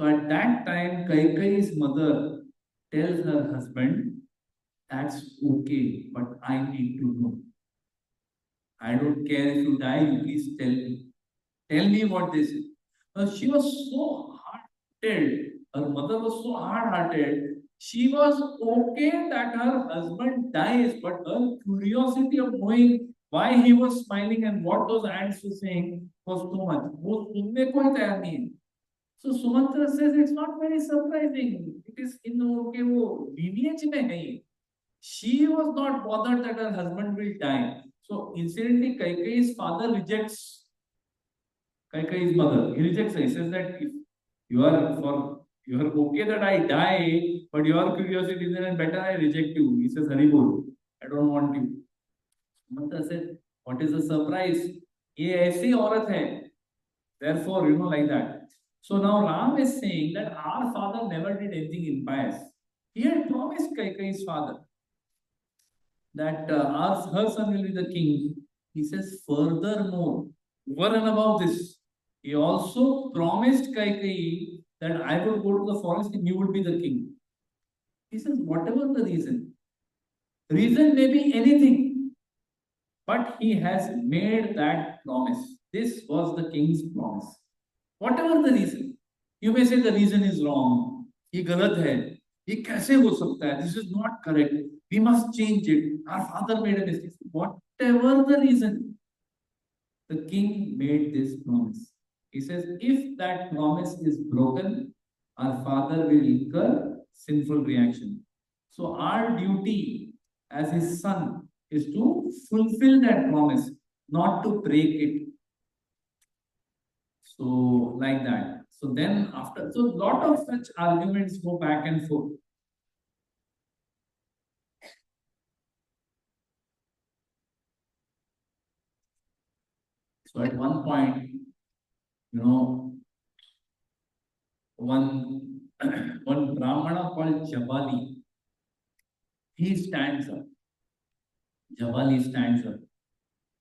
So at that time, Kaikeyi's mother tells her husband, "That's okay, but I need to know. I don't care if you die, you please tell me. Tell me what this is." She was so hard-hearted. Her mother was so hard-hearted. She was okay that her husband dies, but her curiosity of knowing why he was smiling and what those ants were saying was too much. वो सुनने को ही तैयार नहीं है. So Sumatra says it's not very surprising. It is in okay वो lineage में है ये. She was not bothered that her husband will die. So incidentally, Kaikeyi's father rejects Kaikeyi's mother. He rejects her. He says that if you are okay that I die, but your curiosity is better, I reject you. He says, Haribol, I don't want you. Mother said, what is the surprise? ये ऐसी औरत है. Therefore, like that. So now Ram is saying that our father never did anything impious. He had promised Kaikeyi's father that her son will be the king. He says, furthermore, over and above this, he also promised Kaikeyi that I would go to the forest and you would be the king. He says, whatever the reason may be anything, but he has made that promise. This was the king's promise. Whatever the reason, you may say the reason is wrong. ये गलत है. ये कैसे हो सकता है? This is not correct. We must change it. Our father made a mistake. Whatever the reason, the king made this promise. He says, if that promise is broken, our father will incur sinful reaction. So our duty as his son is to fulfill that promise, not to break it. So like that. So then after, so lot of such arguments go back and forth. So at one point, one one Brahmana called Jabali, he stands up. Jabali stands up,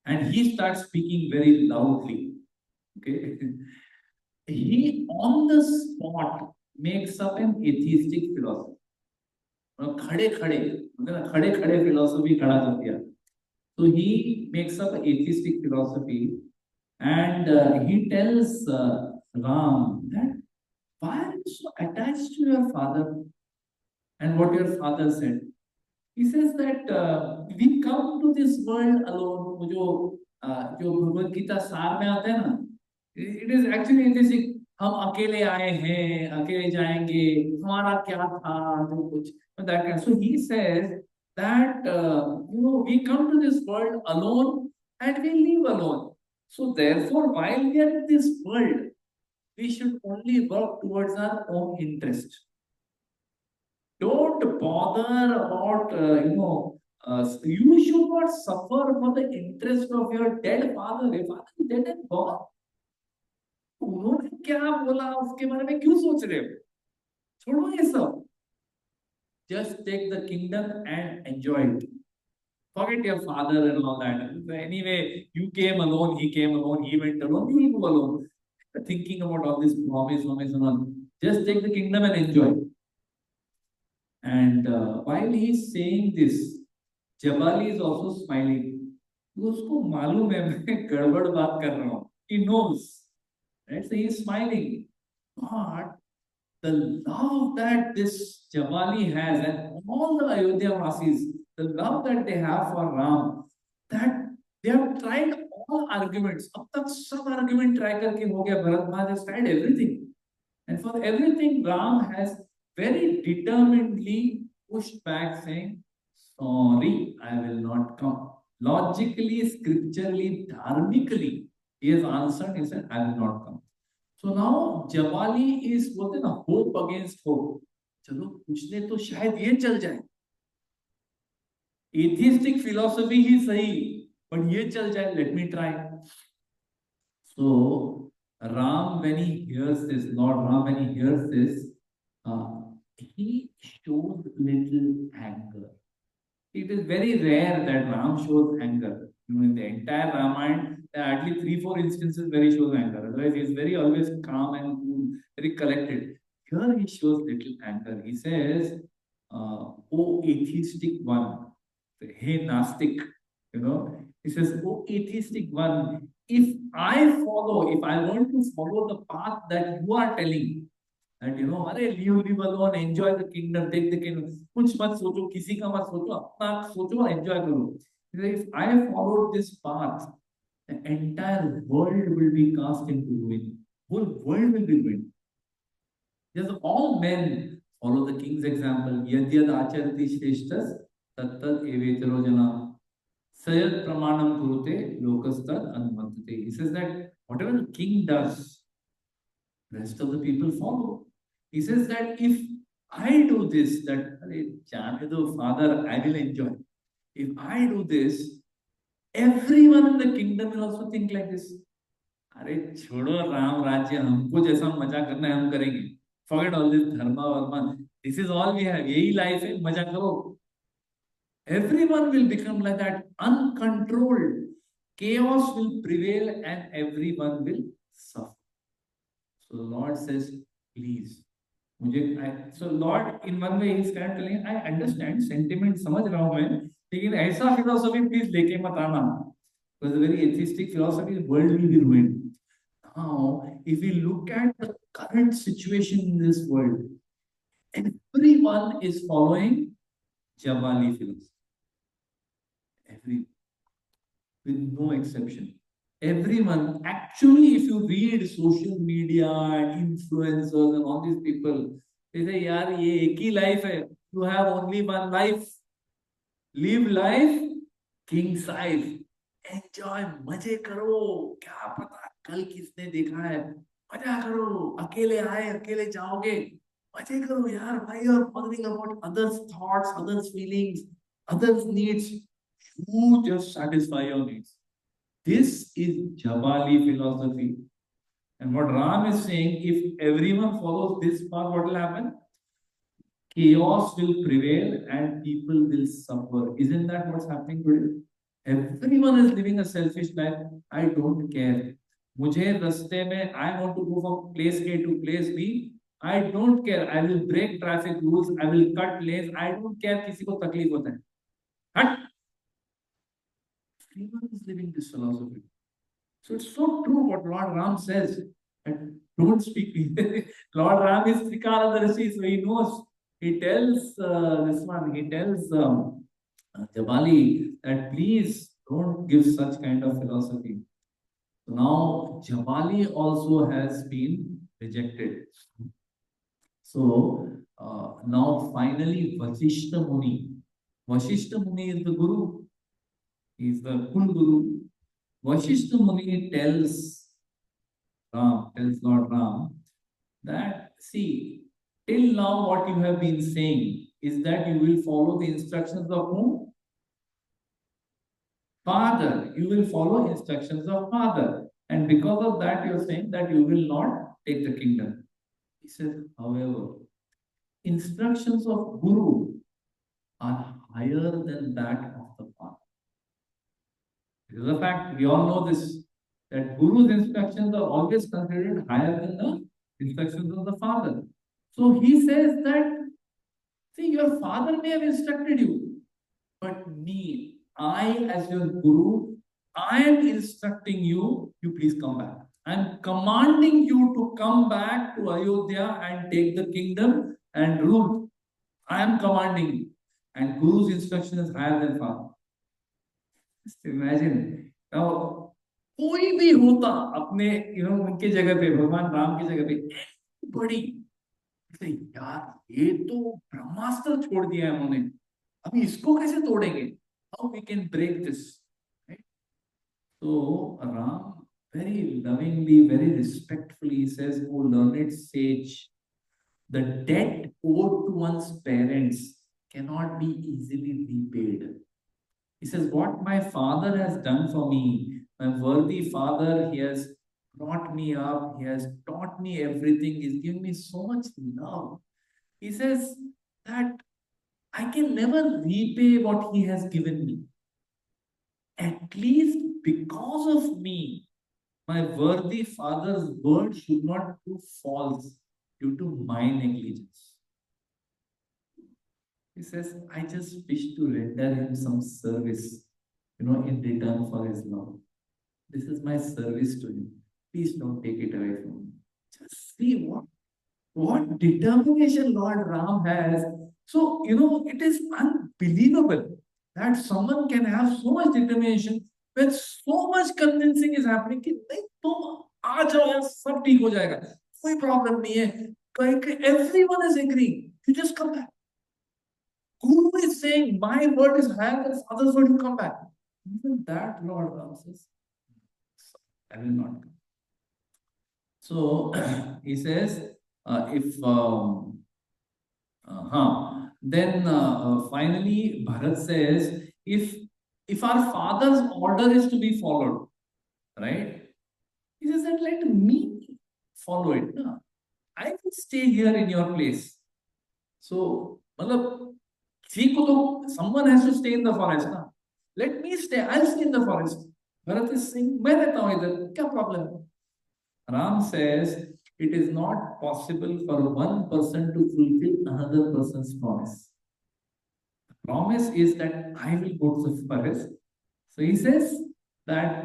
and he starts speaking very loudly. Okay, he on the spot makes up an atheistic philosophy. खड़े खड़े मतलब खड़े खड़े philosophy खड़ा कर दिया. So he makes up an atheistic philosophy, and he tells Ram that why are you so attached to your father and what your father said. He says that we come to this world alone. वो जो भगवत गीता सार में आता है ना, it is actually atheistic. हम अकेले आए हैं, अकेले जाएंगे, हमारा क्या था, जो कुछ that kind. So he says that we come to this world alone and we leave alone. So therefore, while we are in this world, we should only work towards our own interest. Don't bother about you should not suffer for the interest of your dead father. Your father is dead and gone. उन्होंने क्या बोला उसके बारे में क्यों सोच रहे हो? छोड़ो ये सब. Just take the kingdom and enjoy it. Forget your father and all that. Anyway, you came alone, he came alone, he went alone, you will go alone. Thinking about all this promise and all. Just take the kingdom and enjoy. And while he's saying this, Jabali is also smiling. उसको मालूम है मैं गड़बड़ बात कर रहा हूँ. He knows. Right? So he's smiling. But the love that this Jabali has and all the Ayodhya Vasis, the love that they have for Ram, that they have tried all arguments. अब तक सब argument try करके हो गया. Bharat Maharaj has tried everything. And for everything, Ram has very determinedly pushed back saying, sorry, I will not come. Logically, scripturally, dharmically, he has answered, he said, I will not come. So now Jabali is बोलते ना hope against hope. चलो कुछ ने तो शायद ये चल जाए. Atheistic philosophy ही सही, but ये चल जाए. Let me try. So Ram, when he hears this, Lord Ram, when he hears this, he shows little anger. It is very rare that Ram shows anger. In the entire Ramayana, there are at least 3-4 instances where he shows anger. Otherwise, he is very always calm and cool, very collected. here he shows little anger. He says, "O atheistic one, hey Nastic, he says, "O atheistic one, if I want to follow the path that you are telling, and अरे leave alone, enjoy the kingdom, take the kingdom, कुछ मत सोचो, किसी का मत सोचो, अपना सोचो, enjoy करो." He says, if I followed this path, the entire world will be cast into ruin. Whole world will be ruined. Yes, all men follow the king's example. Yad yad acharati shreshtas tattat evetaro jana. Sayat pramanam kurute lokastad anumantate. He says that whatever the king does, rest of the people follow. He says that if I do this, that father, I will enjoy. If I do this, everyone in the kingdom will also think like this. अरे छोड़ो राम राज्य, हमको जैसा मजा करना है हम करेंगे. Forget all this dharma varma. This is all we have. यही life है, मजा करो. Everyone will become like that, uncontrolled. Chaos will prevail and everyone will suffer. So the Lord says, please. So Lord, in one way, he's kind of telling, I understand sentiment, समझ रहा हूँ मैं, लेकिन ऐसा philosophy please लेके मत आना. Because a very atheistic philosophy, the world will be ruined. Now, if we look at the current situation in this world, everyone is following Jabali philosophy. Everyone, with no exception. Everyone, actually, if you read social media and influencers and all these people, they say, yaar, ye ek hi life hai. You have only one life. Live life king size. Enjoy, मजे करो. क्या पता कल किसने देखा है. मजा करो. अकेले आए, अकेले जाओगे. मजे करो यार. Why you are bothering about others' thoughts, others' feelings, others' needs? You just satisfy your needs. This is Jabali philosophy. And what Ram is saying, if everyone follows this path, what will happen? Chaos will prevail and people will suffer. Isn't that what's happening today? Everyone is living a selfish life. I don't care. मुझे रास्ते में I want to go from place A to place B. I don't care. I will break traffic rules. I will cut lanes. I don't care किसी को तकलीफ होता है. हट. Everyone is living this philosophy. So it's so true what Lord Ram says. And don't speak. Lord Ram is Trikaladarshi, so he knows. He tells he tells Jabali that please don't give such kind of philosophy. So now Jabali also has been rejected. So now finally Vasishta Muni. Vasishta Muni is the Guru. He is the full Guru. Vasishta Muni tells Lord Ram that, see, till now what you have been saying is that you will follow the instructions of whom? Father. You will follow instructions of Father. And because of that, you are saying that you will not take the kingdom. He says, however, instructions of Guru are higher than that of the Father. It is a fact, we all know this, that Guru's instructions are always considered higher than the instructions of the Father. So he says that, see, your father may have instructed you, but me, I as your Guru, I am instructing you, you please come back. I am commanding you to come back to Ayodhya and take the kingdom and rule. I am commanding you. And Guru's instruction is higher than Father. Just imagine. Now, कोई भी होता अपने उनके जगह पे, भगवान राम की जगह पे, बड़ी यार ये तो ब्रह्मास्त्र छोड़ दिया है उन्होंने, अभी इसको कैसे तोड़ेंगे? How we can break this? Right? So Ram very lovingly, very respectfully says, "O learned sage, the debt owed to one's parents cannot be easily repaid." He says, what my father has done for me, my worthy father, he has brought me up, he has taught me everything, he's given me so much love. He says that I can never repay what he has given me. At least because of me, my worthy father's word should not prove false. due to my negligence. He says, I just wish to render him some service, in return for his love. This is my service to him. Please don't take it away from me. Just see what determination Lord Ram has. So, it is unbelievable that someone can have so much determination when so much convincing is happening कि नहीं तुम आ जाओ यार सब ठीक हो जाएगा कोई प्रॉब्लम नहीं है everyone is agreeing you just come back. Guru is saying my word is higher than father's word, you come back. Even that Lord Ram says I will not come. So he says if then finally Bharat says if our father's order is to be followed, right? He says that let me follow it. No? I will stay here in your place. So, someone has to stay in the forest. Na? Let me stay. I'll stay in the forest. Bharat is saying, मैं रहता हूँ इधर. क्या problem है? Ram says, it is not possible for one person to fulfill another person's promise. The promise is that I will go to the forest. So he says that,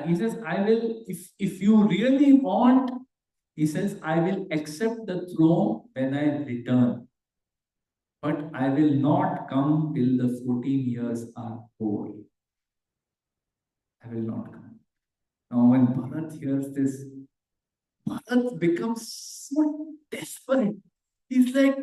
he says, I will, if you really want, he says, I will accept the throne when I return. But I will not come till the 14 years are over. I will not come. Now, when Bharat hears this, Bharat becomes so desperate. He's like,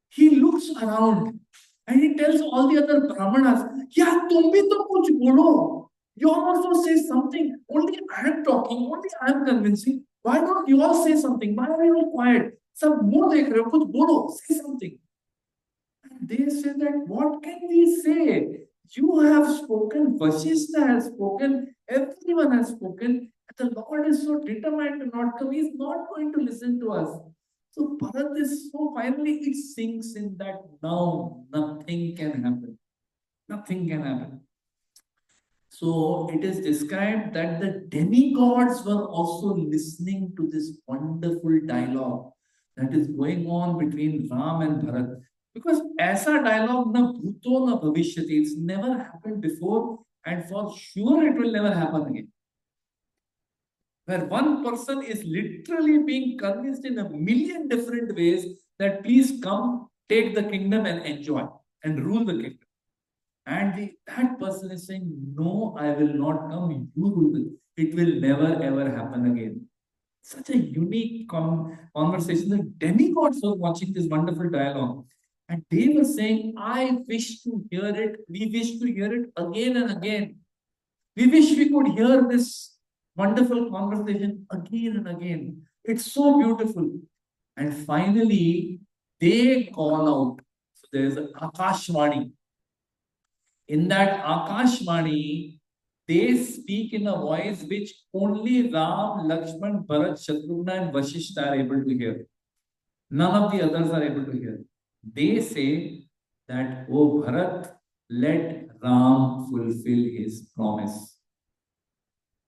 he looks around and he tells all the other Brahmanas, yeah, tum bhi to kuch bolo. You all also say something. Only I am talking, only I am convincing. Why don't you all say something? Why are you all quiet? Sab more dekh rahe ho, kuch bolo, say something. And they say that, what can we say? You have spoken, Vashishta has spoken, everyone has spoken. The Lord is so determined to not come, He is not going to listen to us. So Bharat is so finally it sinks in that now nothing can happen. Nothing can happen. So it is described that the demigods were also listening to this wonderful dialogue that is going on between Ram and Bharat. Because aisa dialogue na bhuto na bhavishyati, it's never happened before and for sure it will never happen again. Where one person is literally being convinced in a million different ways that please come, take the kingdom and enjoy and rule the kingdom. And that person is saying, no, I will not come, you rule it. It will never ever happen again. Such a unique conversation. The demigods were watching this wonderful dialogue. And they were saying, I wish to hear it. We wish to hear it again and again. We wish we could hear this wonderful conversation again and again. It's so beautiful. And finally, they call out. So there is an Akashvani. In that Akashvani, they speak in a voice which only Ram, Lakshman, Bharat, Shatrugna and Vashishta are able to hear. None of the others are able to hear. They say that, oh Bharat, let Ram fulfill his promise.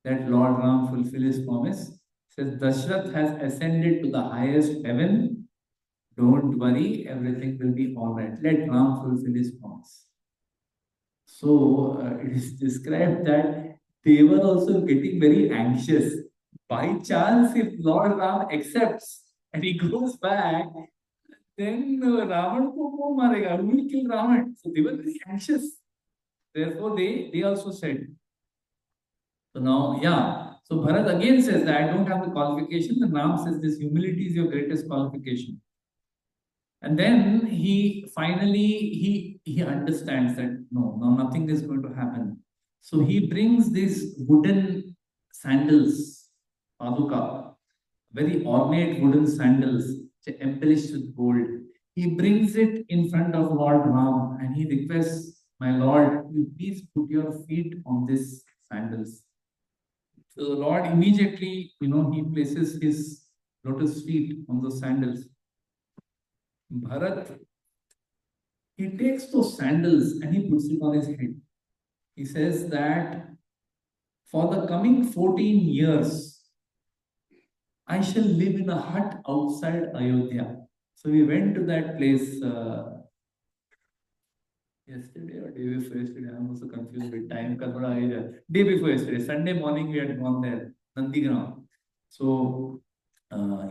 Let Lord Ram fulfill his promise. Says Dashrath has ascended to the highest heaven. Don't worry, everything will be all right. Let Ram fulfill his promise. So it is described that they were also getting very anxious. By chance, if Lord Ram accepts and he goes back, then Ravan ko kaun marega? Who will kill Ravan? So they were very anxious. Therefore, they also said. So now, yeah. So Bharat again says that I don't have the qualification. And Ram says this humility is your greatest qualification. And then he finally he understands that no, nothing is going to happen. So he brings these wooden sandals, paduka, very ornate wooden sandals, embellished with gold. He brings it in front of Lord Ram and he requests, my Lord, you please put your feet on these sandals. So the Lord immediately, he places his lotus feet on those sandals. Bharat, he takes those sandals and he puts it on his head. He says that for the coming 14 years, I shall live in a hut outside Ayodhya. So we went to that place yesterday or day before yesterday. I'm also confused with time. का थोड़ा age है. Day before yesterday, Sunday morning we had gone there, Nandigram. So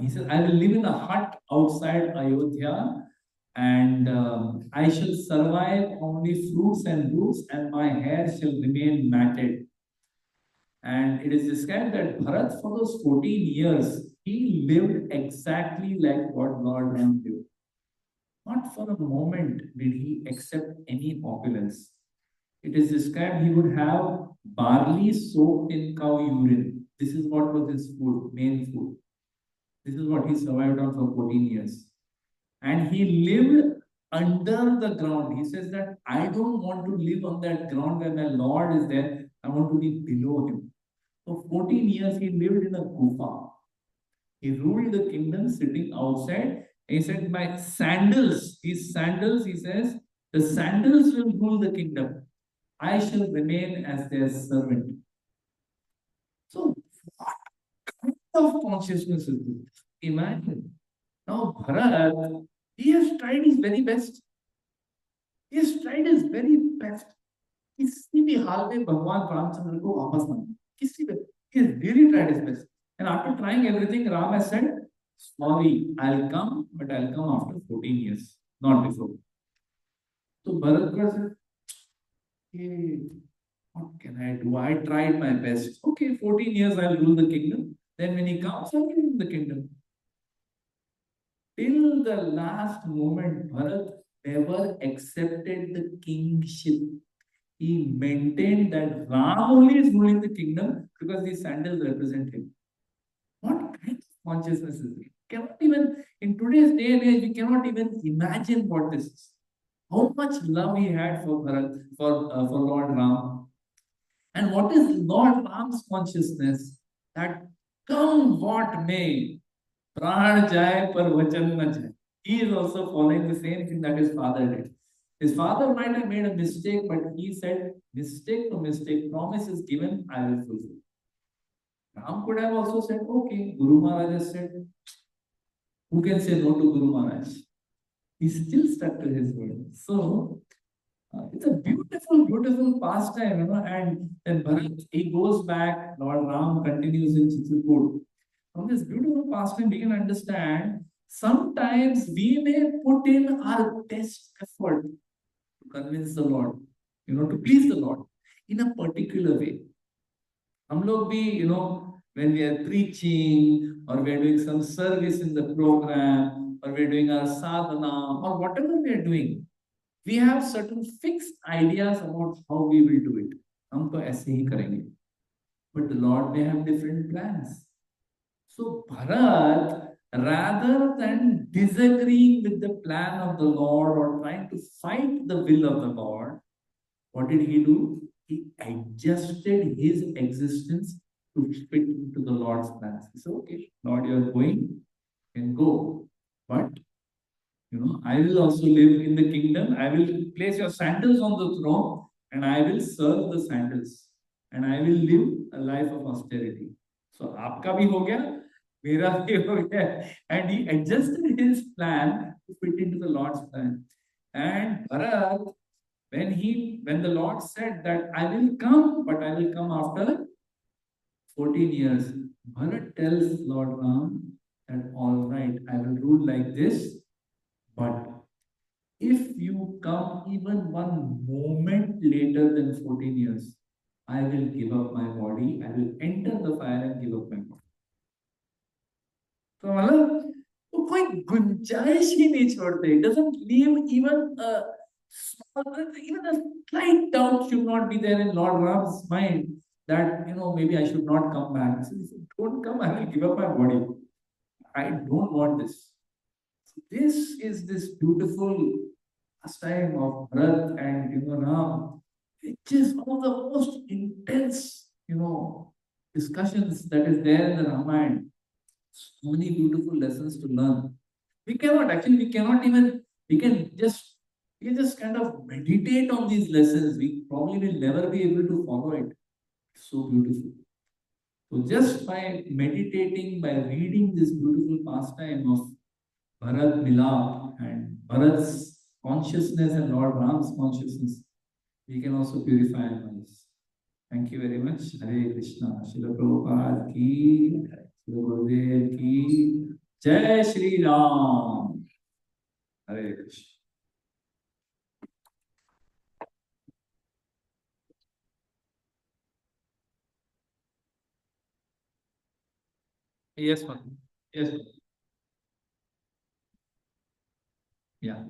he said, I will live in a hut outside Ayodhya, and I shall survive only fruits and roots, and my hair shall remain matted. And it is described that Bharat, for those 14 years, he lived exactly like what Lord Rama lived. Not for a moment did he accept any opulence. It is described he would have barley soaked in cow urine. This is what was his food, main food. This is what he survived on for 14 years. And he lived under the ground. He says that I don't want to live on that ground where my Lord is there. I want to be below him. For 14 years, he lived in a guha. He ruled the kingdom sitting outside. He said, my sandals, his sandals, he says, the sandals will rule the kingdom. I shall remain as their servant. So, what kind of consciousness is this? Imagine. Now, Bharat, he has tried his very best. He has tried his very best. किसी भी हाल में भगवान रामचंद्र को वापस ना किसी भी he has really tried his best. And after trying everything, Ram has said, sorry, I'll come, but I'll come after 14 years, not before. So Bharat said, hey, what can I do? I tried my best. Okay, 14 years I'll rule the kingdom. Then when he comes, I'll give him the kingdom. Till the last moment, Bharat never accepted the kingship. He maintained that Ram only is ruling the kingdom because these sandals represent him. What kind of consciousness is it? Cannot even, in today's day and age, we cannot even imagine what this is. How much love he had for Bharat, for Lord Ram. And what is Lord Ram's consciousness? That come what may, pran jaye par vachan na jaye. He is also following the same thing that his father did. His father might have made a mistake, but he said, mistake to mistake, promise is given, I will fulfill. Ram could have also said, okay, Guru Maharaj has said, who can say no to Guru Maharaj? He still stuck to his word. So, it's a beautiful, beautiful pastime, and then Bharat, he goes back, Lord Ram continues in Chitrakoot. From this beautiful pastime, we can understand sometimes we may put in our best effort to convince the Lord, to please the Lord in a particular way. हम लोग भी, when we are preaching or we are doing some service in the program or we are doing our sadhana or whatever we are doing, we have certain fixed ideas about how we will do it. हम तो ऐसे ही करेंगे. But the Lord may have different plans. So Bharat, rather than disagreeing with the plan of the Lord or trying to fight the will of the Lord, what did he do? He adjusted his existence to fit into the Lord's plans. He said, okay, Lord, you are going, you can go. But, I will also live in the kingdom. I will place your sandals on the throne and I will serve the sandals. And I will live a life of austerity. So, आपका भी हो गया, मेरा भी हो गया. And he adjusted his plan to fit into the Lord's plan. And Bharat, when the Lord said that I will come, but I will come after 14 years, Bharat tells Lord Ram that all right, I will rule like this, but if you come even one moment later than 14 years, I will give up my body, I will enter the fire and give up my body. तो मतलब वो कोई गुंजाइश ही नहीं छोड़ते. It doesn't leave even a slight doubt should not be there in Lord Ram's mind that maybe I should not come back. He says, don't come, I will give up my body. I don't want this. So this is this beautiful pastime of Bharat and Ram, which is one of the most intense discussions that is there in the Ramayana. So many beautiful lessons to learn. We cannot even, we can just kind of meditate on these lessons. We probably will never be able to follow it. It's so beautiful. So just by meditating, by reading this beautiful pastime of Bharat Milap and Bharat's consciousness and Lord Ram's consciousness, we can also purify our minds. Thank you very much. Hare Krishna. Srila Prabhupada ki, Srila Gurudev ki, Jai Shri Ram. Hare Krishna. Yes, ma'am. Yes, ma'am. Yeah.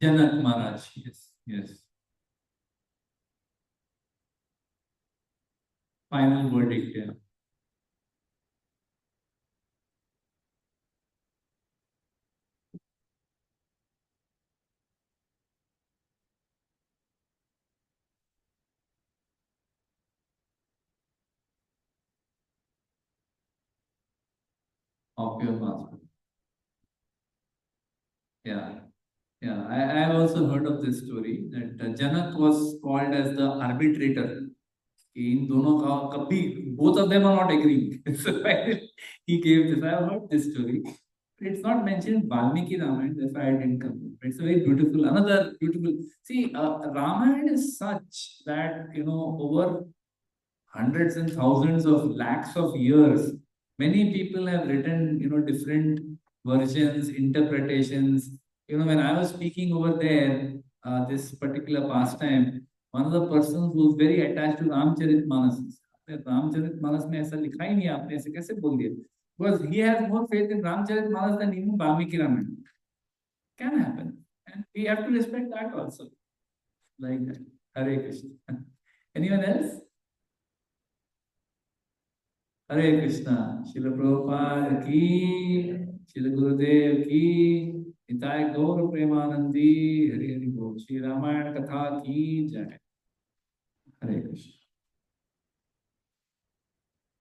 Janak Maharaj. Yes, yes. Final verdict. Yeah. Of your master. Yeah. Yeah. I have also heard of this story that Janak was called as the arbitrator. In दोनों का कभी both of them are not agreeing. So he gave this. I have heard this story. It's not mentioned in Valmiki Ramayana, that's why I didn't come. It's a very beautiful, another beautiful. See, Ramayana is such that, over hundreds and thousands of lakhs of years, many people have written, different versions, interpretations. When I was speaking over there, this particular pastime, one of the persons who was very attached to Ramcharitmanas, Ramcharitmanas में ऐसा लिखा ही नहीं है, आपने ऐसे कैसे बोल दिया? Because he has more faith in Ramcharitmanas than even Valmiki Ramayana. Can happen, and we have to respect that also. Like that. Hare Krishna. Anyone else? हरे कृष्णा शिल प्रभुपाद की शिल गुरुदेव की निताय गौर प्रेमानंदी हरि हरि बोल श्री रामायण कथा की जय हरे कृष्ण